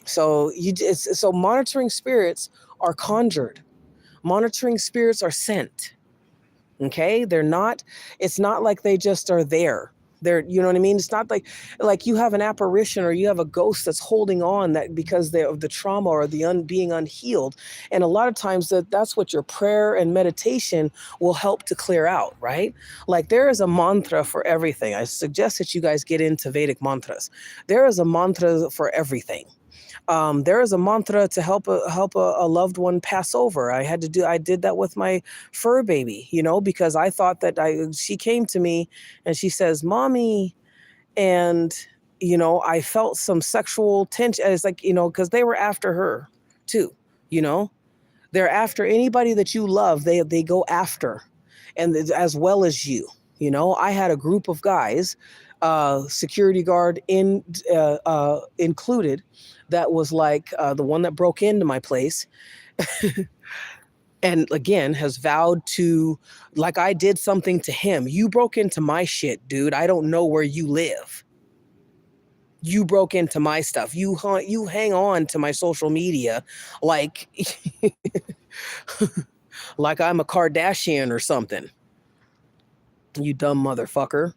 So monitoring spirits are conjured. Monitoring spirits are sent. Okay, it's not like they just are there. You know what I mean? It's not like you have an apparition or you have a ghost that's holding on, that because of the trauma or the being unhealed. And a lot of times that's what your prayer and meditation will help to clear out, right? Like there is a mantra for everything. I suggest that you guys get into Vedic mantras. There is a mantra for everything. There is a mantra to help a loved one pass over. I did that with my fur baby, because I thought that she came to me and she says, "Mommy," and I felt some sexual tension. It's like, because they were after her too, they're after anybody that you love. They go after, and as well as you. I had a group of guys, security guard included, that was like the one that broke into my place. And again, has vowed to, like I did something to him. You broke into my shit, dude. I don't know where you live. You broke into my stuff. You hang on to my social media like like I'm a Kardashian or something. You dumb motherfucker.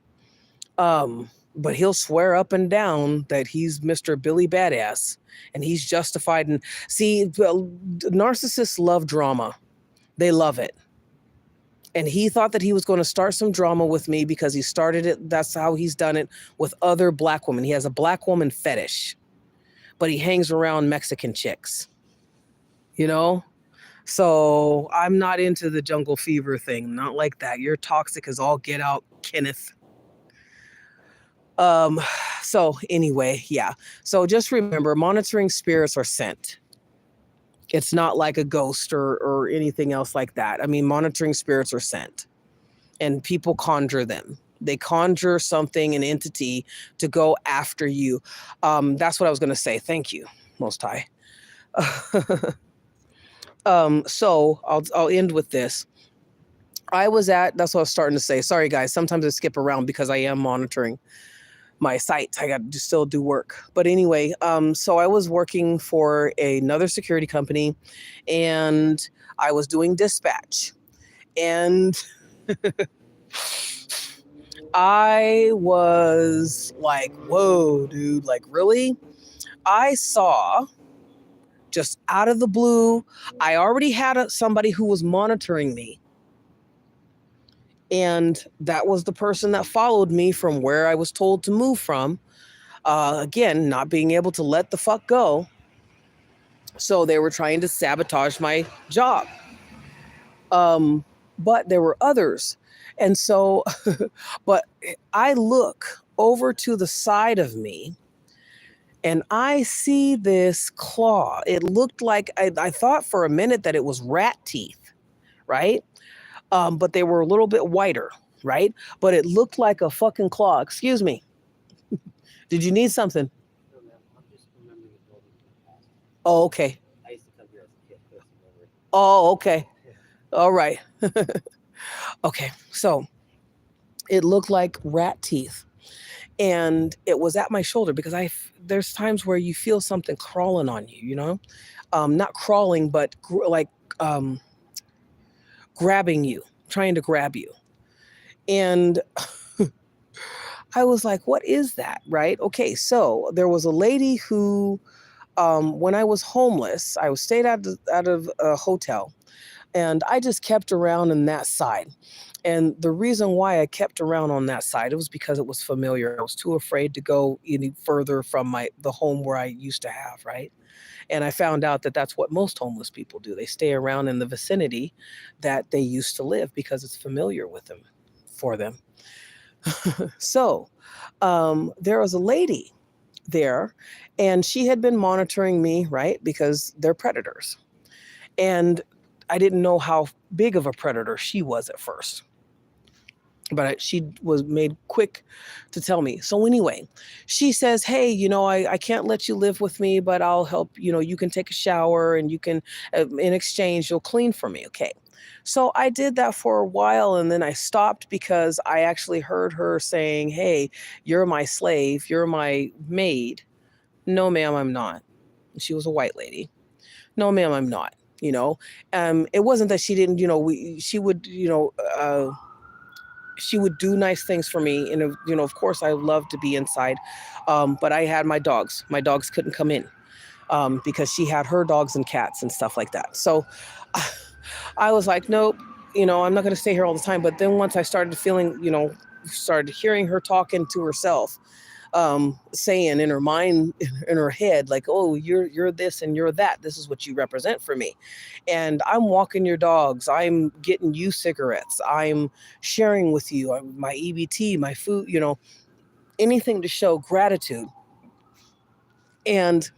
But he'll swear up and down that he's Mr. Billy Badass and he's justified. And see, narcissists love drama. They love it. And he thought that he was going to start some drama with me because he started it. That's how he's done it with other black women. He has a black woman fetish, but he hangs around Mexican chicks, So I'm not into the jungle fever thing. Not like that. You're toxic as all get out, Kenneth. So anyway, yeah. So just remember, monitoring spirits are sent. It's not like a ghost or anything else like that. I mean, monitoring spirits are sent, and people conjure them. They conjure something, an entity, to go after you. That's what I was going to say. Thank you, Most High. So I'll end with this. that's what I was starting to say. Sorry, guys. Sometimes I skip around because I am monitoring my site. I got to still do work. But anyway, so I was working for another security company and I was doing dispatch. And I was like, whoa, dude, like, really? I saw just out of the blue, I already had somebody who was monitoring me. And that was the person that followed me from where I was told to move from. Again, not being able to let the fuck go. So they were trying to sabotage my job. But there were others. And so, but I look over to the side of me and I see this claw. It looked like, I thought for a minute that it was rat teeth, right? But they were a little bit whiter, right? But it looked like a fucking claw. Excuse me. Did you need something? No, ma'am. I'm just remembering a building from the past. Oh, okay. I used to come here as a kid, so it's memory. Oh, okay. All right. Okay. So it looked like rat teeth. And it was at my shoulder because there's times where you feel something crawling on you, you know? Not crawling, but like um, grabbing you, trying to grab you. And I was like, what is that? Right? Okay. So there was a lady who, when I was homeless, I was stayed out of a hotel and I just kept around on that side. And the reason why I kept around on that side, it was because it was familiar. I was too afraid to go any further from the home where I used to have, right? And I found out that that's what most homeless people do. They stay around in the vicinity that they used to live because it's familiar with them, for them. So there was a lady there, and she had been monitoring me, right? Because they're predators. And I didn't know how big of a predator she was at first. But she was made quick to tell me. So anyway, she says, hey, I can't let you live with me, but I'll help, you can take a shower and you can, in exchange, you'll clean for me. Okay. So I did that for a while and then I stopped because I actually heard her saying, hey, you're my slave, you're my maid. No, ma'am, I'm not. She was a white lady. No, ma'am, I'm not. It wasn't that she didn't, she would, she would do nice things for me. And, of course, I love to be inside. But I had my dogs. My dogs couldn't come in because she had her dogs and cats and stuff like that. So I was like, nope, I'm not going to stay here all the time. But then once I started feeling, started hearing her talking to herself, saying in her mind, in her head, like, oh, you're this and you're that. This is what you represent for me. And I'm walking your dogs. I'm getting you cigarettes. I'm sharing with you my EBT, my food, anything to show gratitude. And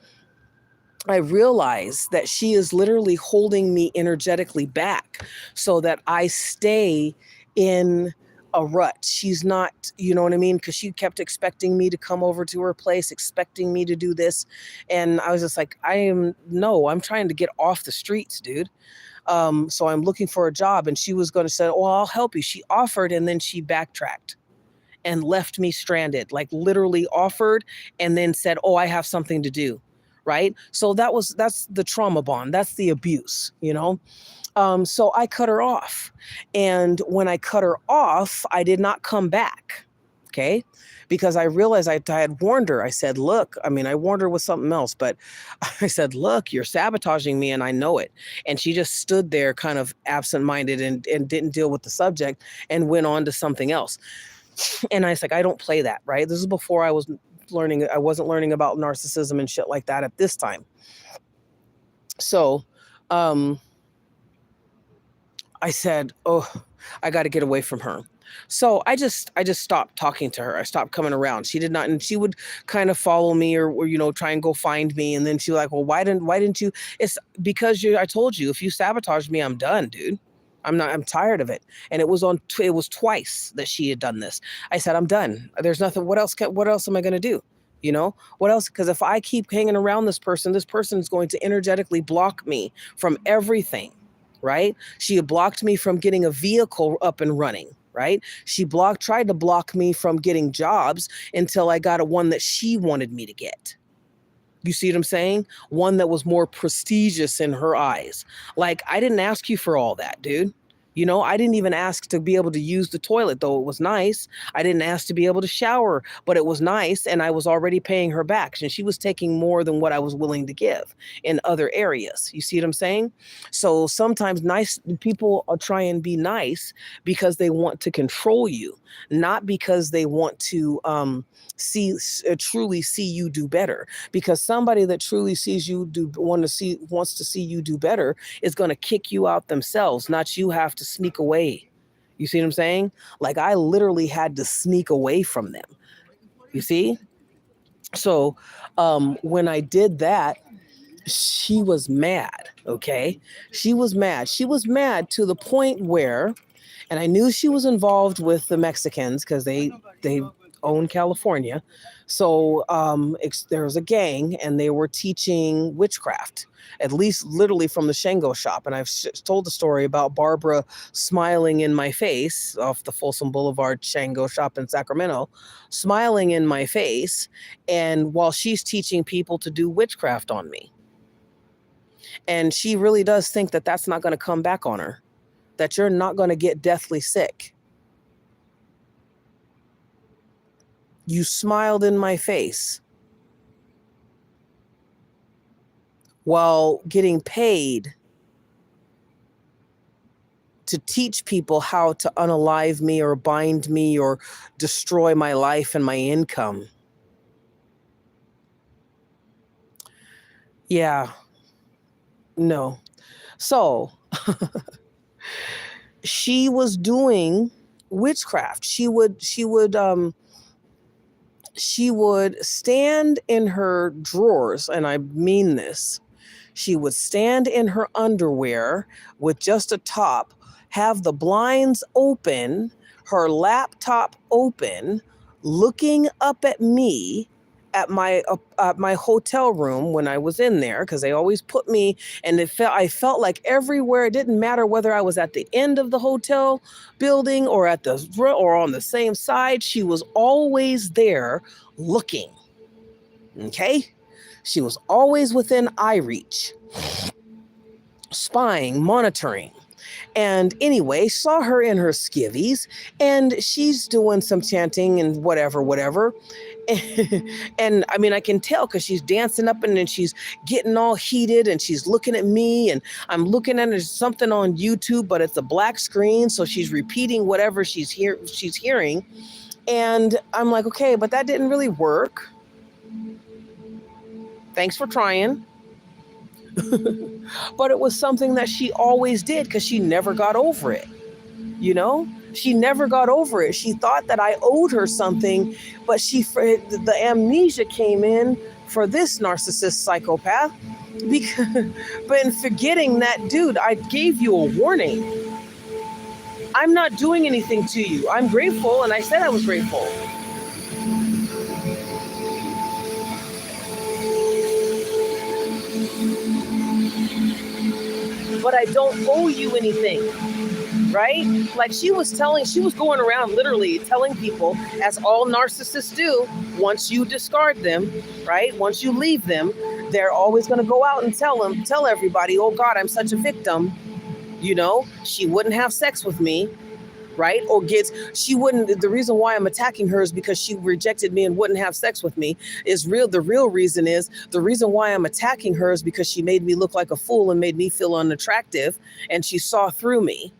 I realize that she is literally holding me energetically back so that I stay in a rut. She's not, you know what I mean? Because she kept expecting me to come over to her place, expecting me to do this. And I was just like, I'm trying to get off the streets, dude. So I'm looking for a job. And she was going to say, oh, I'll help you. She offered and then she backtracked and left me stranded, like literally offered and then said, oh, I have something to do. Right. So that's the trauma bond. That's the abuse, So I cut her off. And when I cut her off, I did not come back. Okay. Because I realized I had warned her. I said, look, I warned her with something else, but I said, look, you're sabotaging me and I know it. And she just stood there kind of absent-minded and didn't deal with the subject and went on to something else. And I was like, I don't play that, right? This is before I wasn't learning about narcissism and shit like that at this time. So I said, oh, I got to get away from her. So I just stopped talking to her. I stopped coming around. She did not, and she would kind of follow me or try and go find me. And then she was like, well, why didn't you? It's because I told you, if you sabotage me, I'm done, dude. I'm tired of it. And it was twice that she had done this. I said, I'm done. There's nothing. What else am I going to do? What else? Because if I keep hanging around this person is going to energetically block me from everything. right? She had blocked me from getting a vehicle up and running, right? She tried to block me from getting jobs until I got a one that she wanted me to get. You see what I'm saying? One that was more prestigious in her eyes. Like, I didn't ask you for all that, dude. You know, I didn't even ask to be able to use the toilet, though it was nice. I didn't ask to be able to shower, but it was nice. And I was already paying her back. And she was taking more than what I was willing to give in other areas. You see what I'm saying? So sometimes nice people try and be nice because they want to control you, not because they want to truly see you do better, because somebody that truly sees you wants to see you do better is going to kick you out themselves, not you have to sneak away. You see what I'm saying? Like, I literally had to sneak away from them. You see? So when I did that, she was mad. Okay, she was mad. She was mad to the point where, and I knew she was involved with the Mexicans because they own California. So there was a gang, and they were teaching witchcraft, at least literally from the Shango shop. And I've told the story about Barbara smiling in my face off the Folsom Boulevard Shango shop in Sacramento, smiling in my face, and while she's teaching people to do witchcraft on me. And she really does think that that's not going to come back on her, that you're not going to get deathly sick. You smiled in my face while getting paid to teach people how to unalive me or bind me or destroy my life and my income. Yeah. No. So she was doing witchcraft. She would stand in her drawers, and I mean this. She would stand in her underwear with just a top, have the blinds open, her laptop open, looking up at me at my hotel room when I was in there, because they always put me, and I felt like everywhere. It didn't matter whether I was at the end of the hotel building or or on the same side. She was always there looking. Okay? She was always within eye reach, spying, monitoring. And anyway, saw her in her skivvies, and she's doing some chanting and whatever. And I mean, I can tell because she's dancing up and then she's getting all heated and she's looking at me, and I'm looking at something on YouTube, but it's a black screen. So she's repeating whatever she's hearing. And I'm like, okay, but that didn't really work. Thanks for trying. But it was something that she always did because she never got over it. You know, she never got over it. She thought that I owed her something, but the amnesia came in for this narcissist psychopath. Because, but in forgetting that, dude, I gave you a warning. I'm not doing anything to you. I'm grateful, and I said I was grateful. But I don't owe you anything, right? Like she was going around literally telling people, as all narcissists do, once you discard them, right? Once you leave them, they're always going to go out and tell everybody, oh God, I'm such a victim. You know, she wouldn't have sex with me, right? The reason why I'm attacking her is because she rejected me and wouldn't have sex with me. The real reason is, the reason why I'm attacking her is because she made me look like a fool and made me feel unattractive, and she saw through me,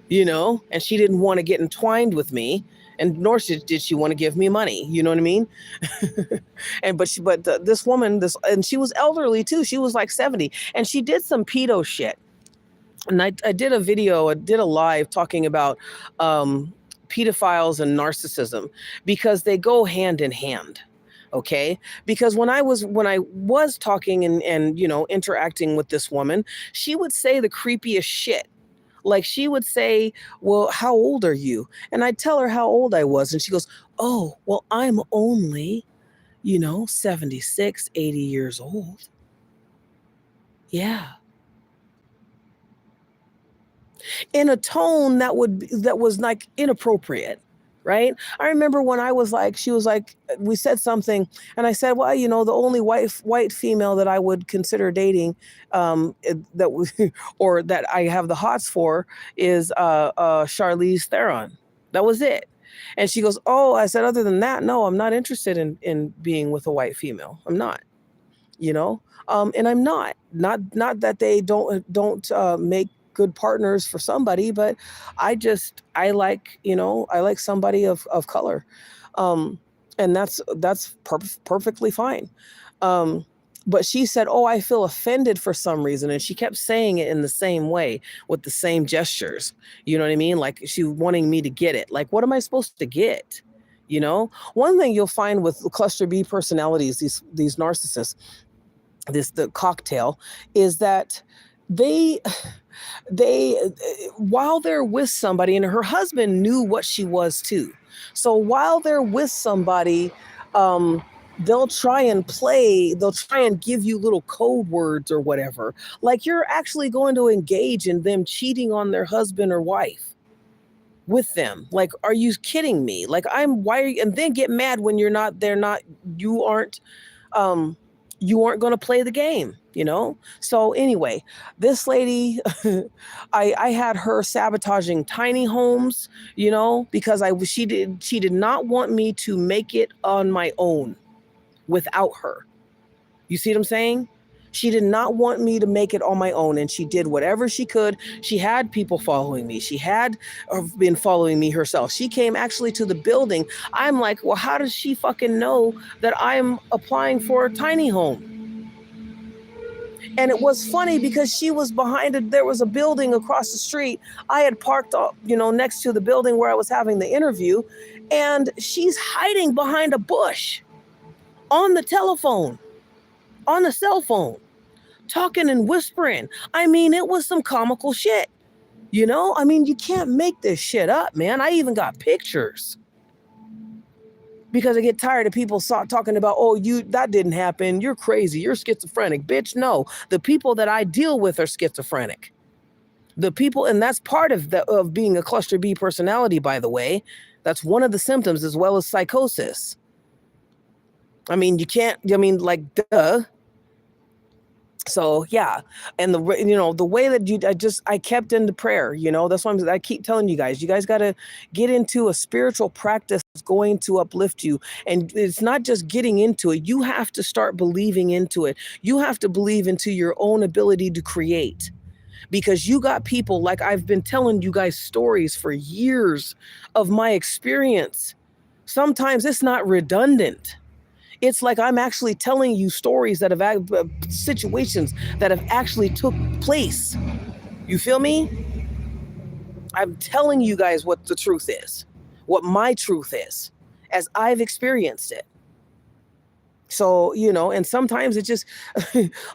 you know, and she didn't want to get entwined with me, and nor did she want to give me money. You know what I mean? This woman, and she was elderly too. She was like 70, and she did some pedo shit. And I did a live talking about pedophiles and narcissism, because they go hand in hand. Okay, because when I was talking and you know, interacting with this woman, she would say the creepiest shit. Like she would say, well, how old are you? And I'd tell her how old I was, and she goes, oh, well, I'm only, 76, 80 years old. Yeah. in a tone that was like inappropriate. Right. I remember when I was like, she was like, we said something, and I said, well, the only white female that I would consider dating, or that I have the hots for, is Charlize Theron. That was it. And she goes, oh, I said, other than that, no, I'm not interested in being with a white female. I'm not. And I'm not that they don't make good partners for somebody, but I like, I like somebody of color. And that's perfectly fine. But she said, oh, I feel offended for some reason. And she kept saying it in the same way with the same gestures. You know what I mean? Like she wanting me to get it. Like, what am I supposed to get? One thing you'll find with cluster B personalities, these narcissists, the cocktail, is that they they while they're with somebody, and her husband knew what she was too. So while they're with somebody, they'll try and give you little code words or whatever, like you're actually going to engage in them cheating on their husband or wife with them. Like, are you kidding me? Like, and then get mad when you aren't going to play the game, So anyway, this lady, I had her sabotaging tiny homes, because she did not want me to make it on my own without her. You see what I'm saying? She did not want me to make it on my own, and she did whatever she could. She had people following me. She had been following me herself. She came actually to the building. I'm like, well, how does she fucking know that I'm applying for a tiny home? And it was funny because she was behind it. There was a building across the street. I had parked up, next to the building where I was having the interview, and she's hiding behind a bush on the telephone, on the cell phone, talking and whispering. I mean, it was some comical shit. I mean, you can't make this shit up, man. I even got pictures, because I get tired of people talking about, oh, that didn't happen. You're crazy. You're schizophrenic. Bitch, no. The people that I deal with are schizophrenic. The people, and that's part of being a cluster B personality, by the way. That's one of the symptoms, as well as psychosis. I mean, like, duh. So yeah, and the way that I kept into prayer, that's why I keep telling you guys got to get into a spiritual practice that's going to uplift you. And it's not just getting into it. You have to start believing into it. You have to believe into your own ability to create, because you got people, like I've been telling you guys stories for years of my experience. Sometimes it's not redundant. It's like I'm actually telling you stories that have situations that have actually took place. You feel me? I'm telling you guys what the truth is, what my truth is, as I've experienced it. So, and sometimes it's just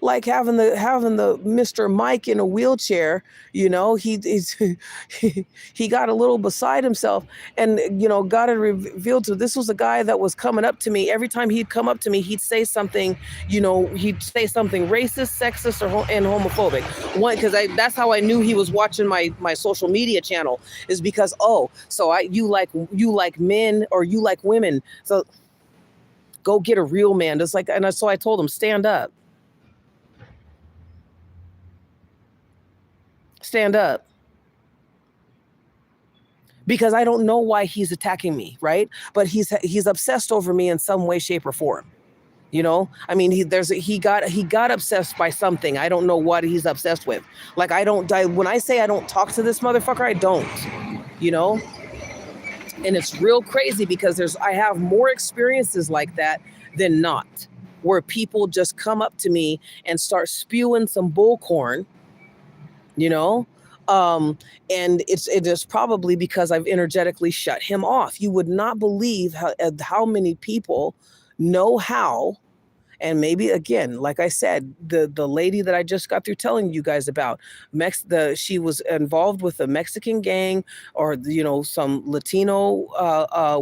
like having the Mr. Mike in a wheelchair, he got a little beside himself, and, got it revealed to, this was a guy that was coming up to me. Every time he'd come up to me, he'd say something, racist, sexist, and homophobic. Because that's how I knew he was watching my social media channel, is because, so you like men, or you like women. So go get a real man. Just like, so I told him, stand up. Stand up. Because I don't know why he's attacking me, right? But he's obsessed over me in some way, shape, or form. I mean, he got obsessed by something. I don't know what he's obsessed with. Like, when I say I don't talk to this motherfucker, I don't, And it's real crazy, because I have more experiences like that than not, where people just come up to me and start spewing some bullcorn, and it is probably because I've energetically shut him off. You would not believe how many people know how. And maybe, again, like I said, the lady that I just got through telling you guys about, she was involved with a Mexican gang, or some Latino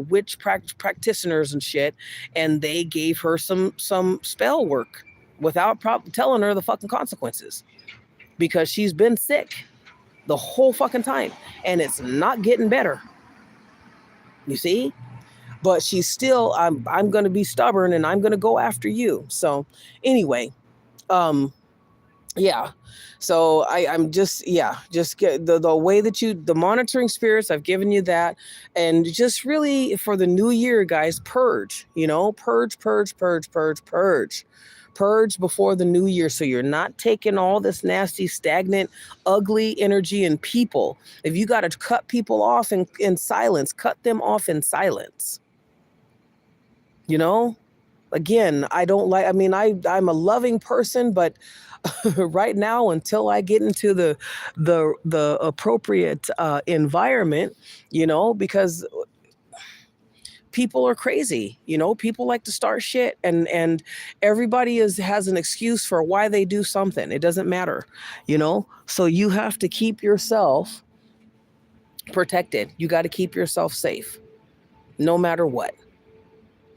witch practitioners and shit, and they gave her some spell work without telling her the fucking consequences, because she's been sick. the whole fucking time. And it's not getting better. You see? But she's still, I'm going to be stubborn and I'm going to go after you. So anyway, um, yeah. So I'm just, yeah, just get the way that the monitoring spirits, I've given you that. And just really for the new year, guys, purge, purge, purge, purge, purge, purge. Purge before the new year, so you're not taking all this nasty, stagnant, ugly energy and people. If you got to cut people off in silence, cut them off in silence. Again, I don't like, I mean, I'm a loving person, but right now, until I get into the appropriate environment, because people are crazy. People like to start shit, and everybody has an excuse for why they do something. It doesn't matter. So you have to keep yourself protected. You got to keep yourself safe, no matter what.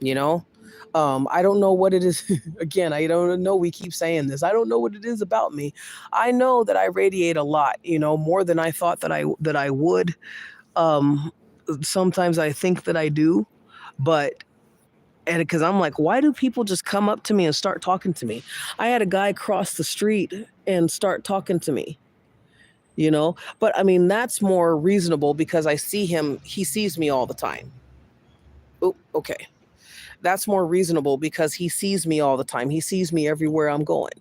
I don't know what it is. Again, I don't know. We keep saying this. I don't know what it is about me. I know that I radiate a lot, more than I thought that I would. Um, Sometimes I think that I do, but and because I'm like, why do people just come up to me and start talking to me? I had a guy cross the street and start talking to me. But I mean, that's more reasonable because I see him. He sees me all the time. Oh, okay. That's more reasonable because he sees me all the time. He sees me everywhere I'm going,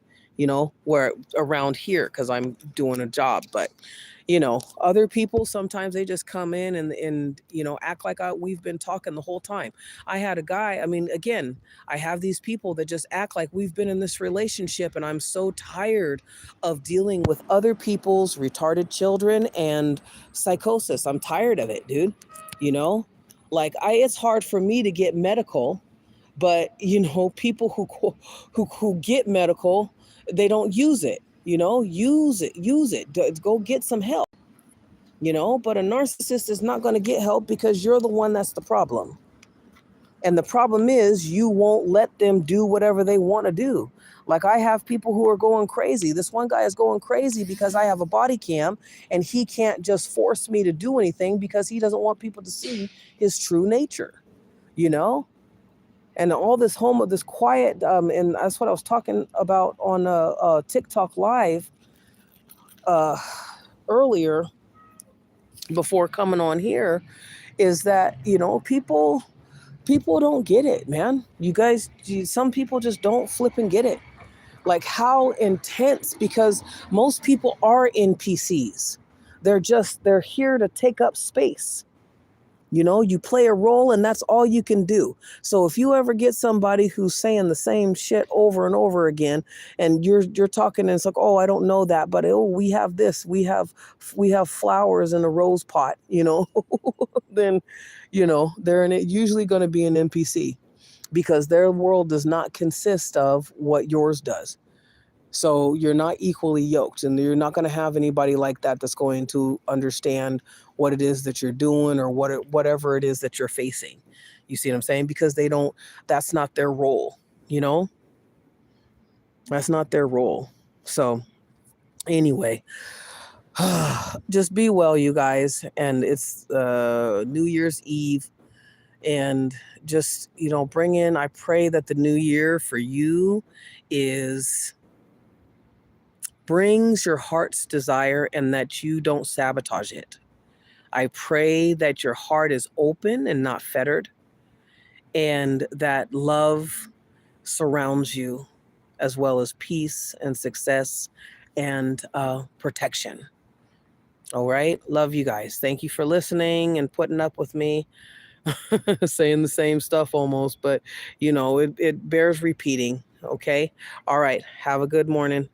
where around here because I'm doing a job. But, other people, sometimes they just come in and act like we've been talking the whole time. I had a guy, I mean, again, I have these people that just act like we've been in this relationship, and I'm so tired of dealing with other people's retarded children and psychosis. I'm tired of it, dude. Like it's hard for me to get medical, but people who get medical, they don't use it. Use it, go get some help. But a narcissist is not going to get help because you're the one that's the problem. And the problem is you won't let them do whatever they want to do. Like I have people who are going crazy. This one guy is going crazy because I have a body cam, and he can't just force me to do anything because he doesn't want people to see his true nature. And all this this quiet, and that's what I was talking about on TikTok live uh, earlier before coming on here, is that people don't get it, man. You guys, some people just don't flip and get it. Like how intense, because most people are NPCs. They're here to take up space. You play a role and that's all you can do. So if you ever get somebody who's saying the same shit over and over again, and you're talking and it's like, oh, I don't know that, but oh, we have this, we have flowers in a rose pot, then they're usually going to be an NPC because their world does not consist of what yours does. So you're not equally yoked, and you're not going to have anybody like that that's going to understand what it is that you're doing or whatever it is that you're facing. You see what I'm saying? Because that's not their role, That's not their role. So anyway, just be well, you guys. And it's New Year's Eve. And just, I pray that the new year for you brings your heart's desire and that you don't sabotage it. I pray that your heart is open and not fettered, and that love surrounds you, as well as peace and success and protection. All right. Love you guys. Thank you for listening and putting up with me saying the same stuff almost, but it bears repeating. Okay. All right. Have a good morning.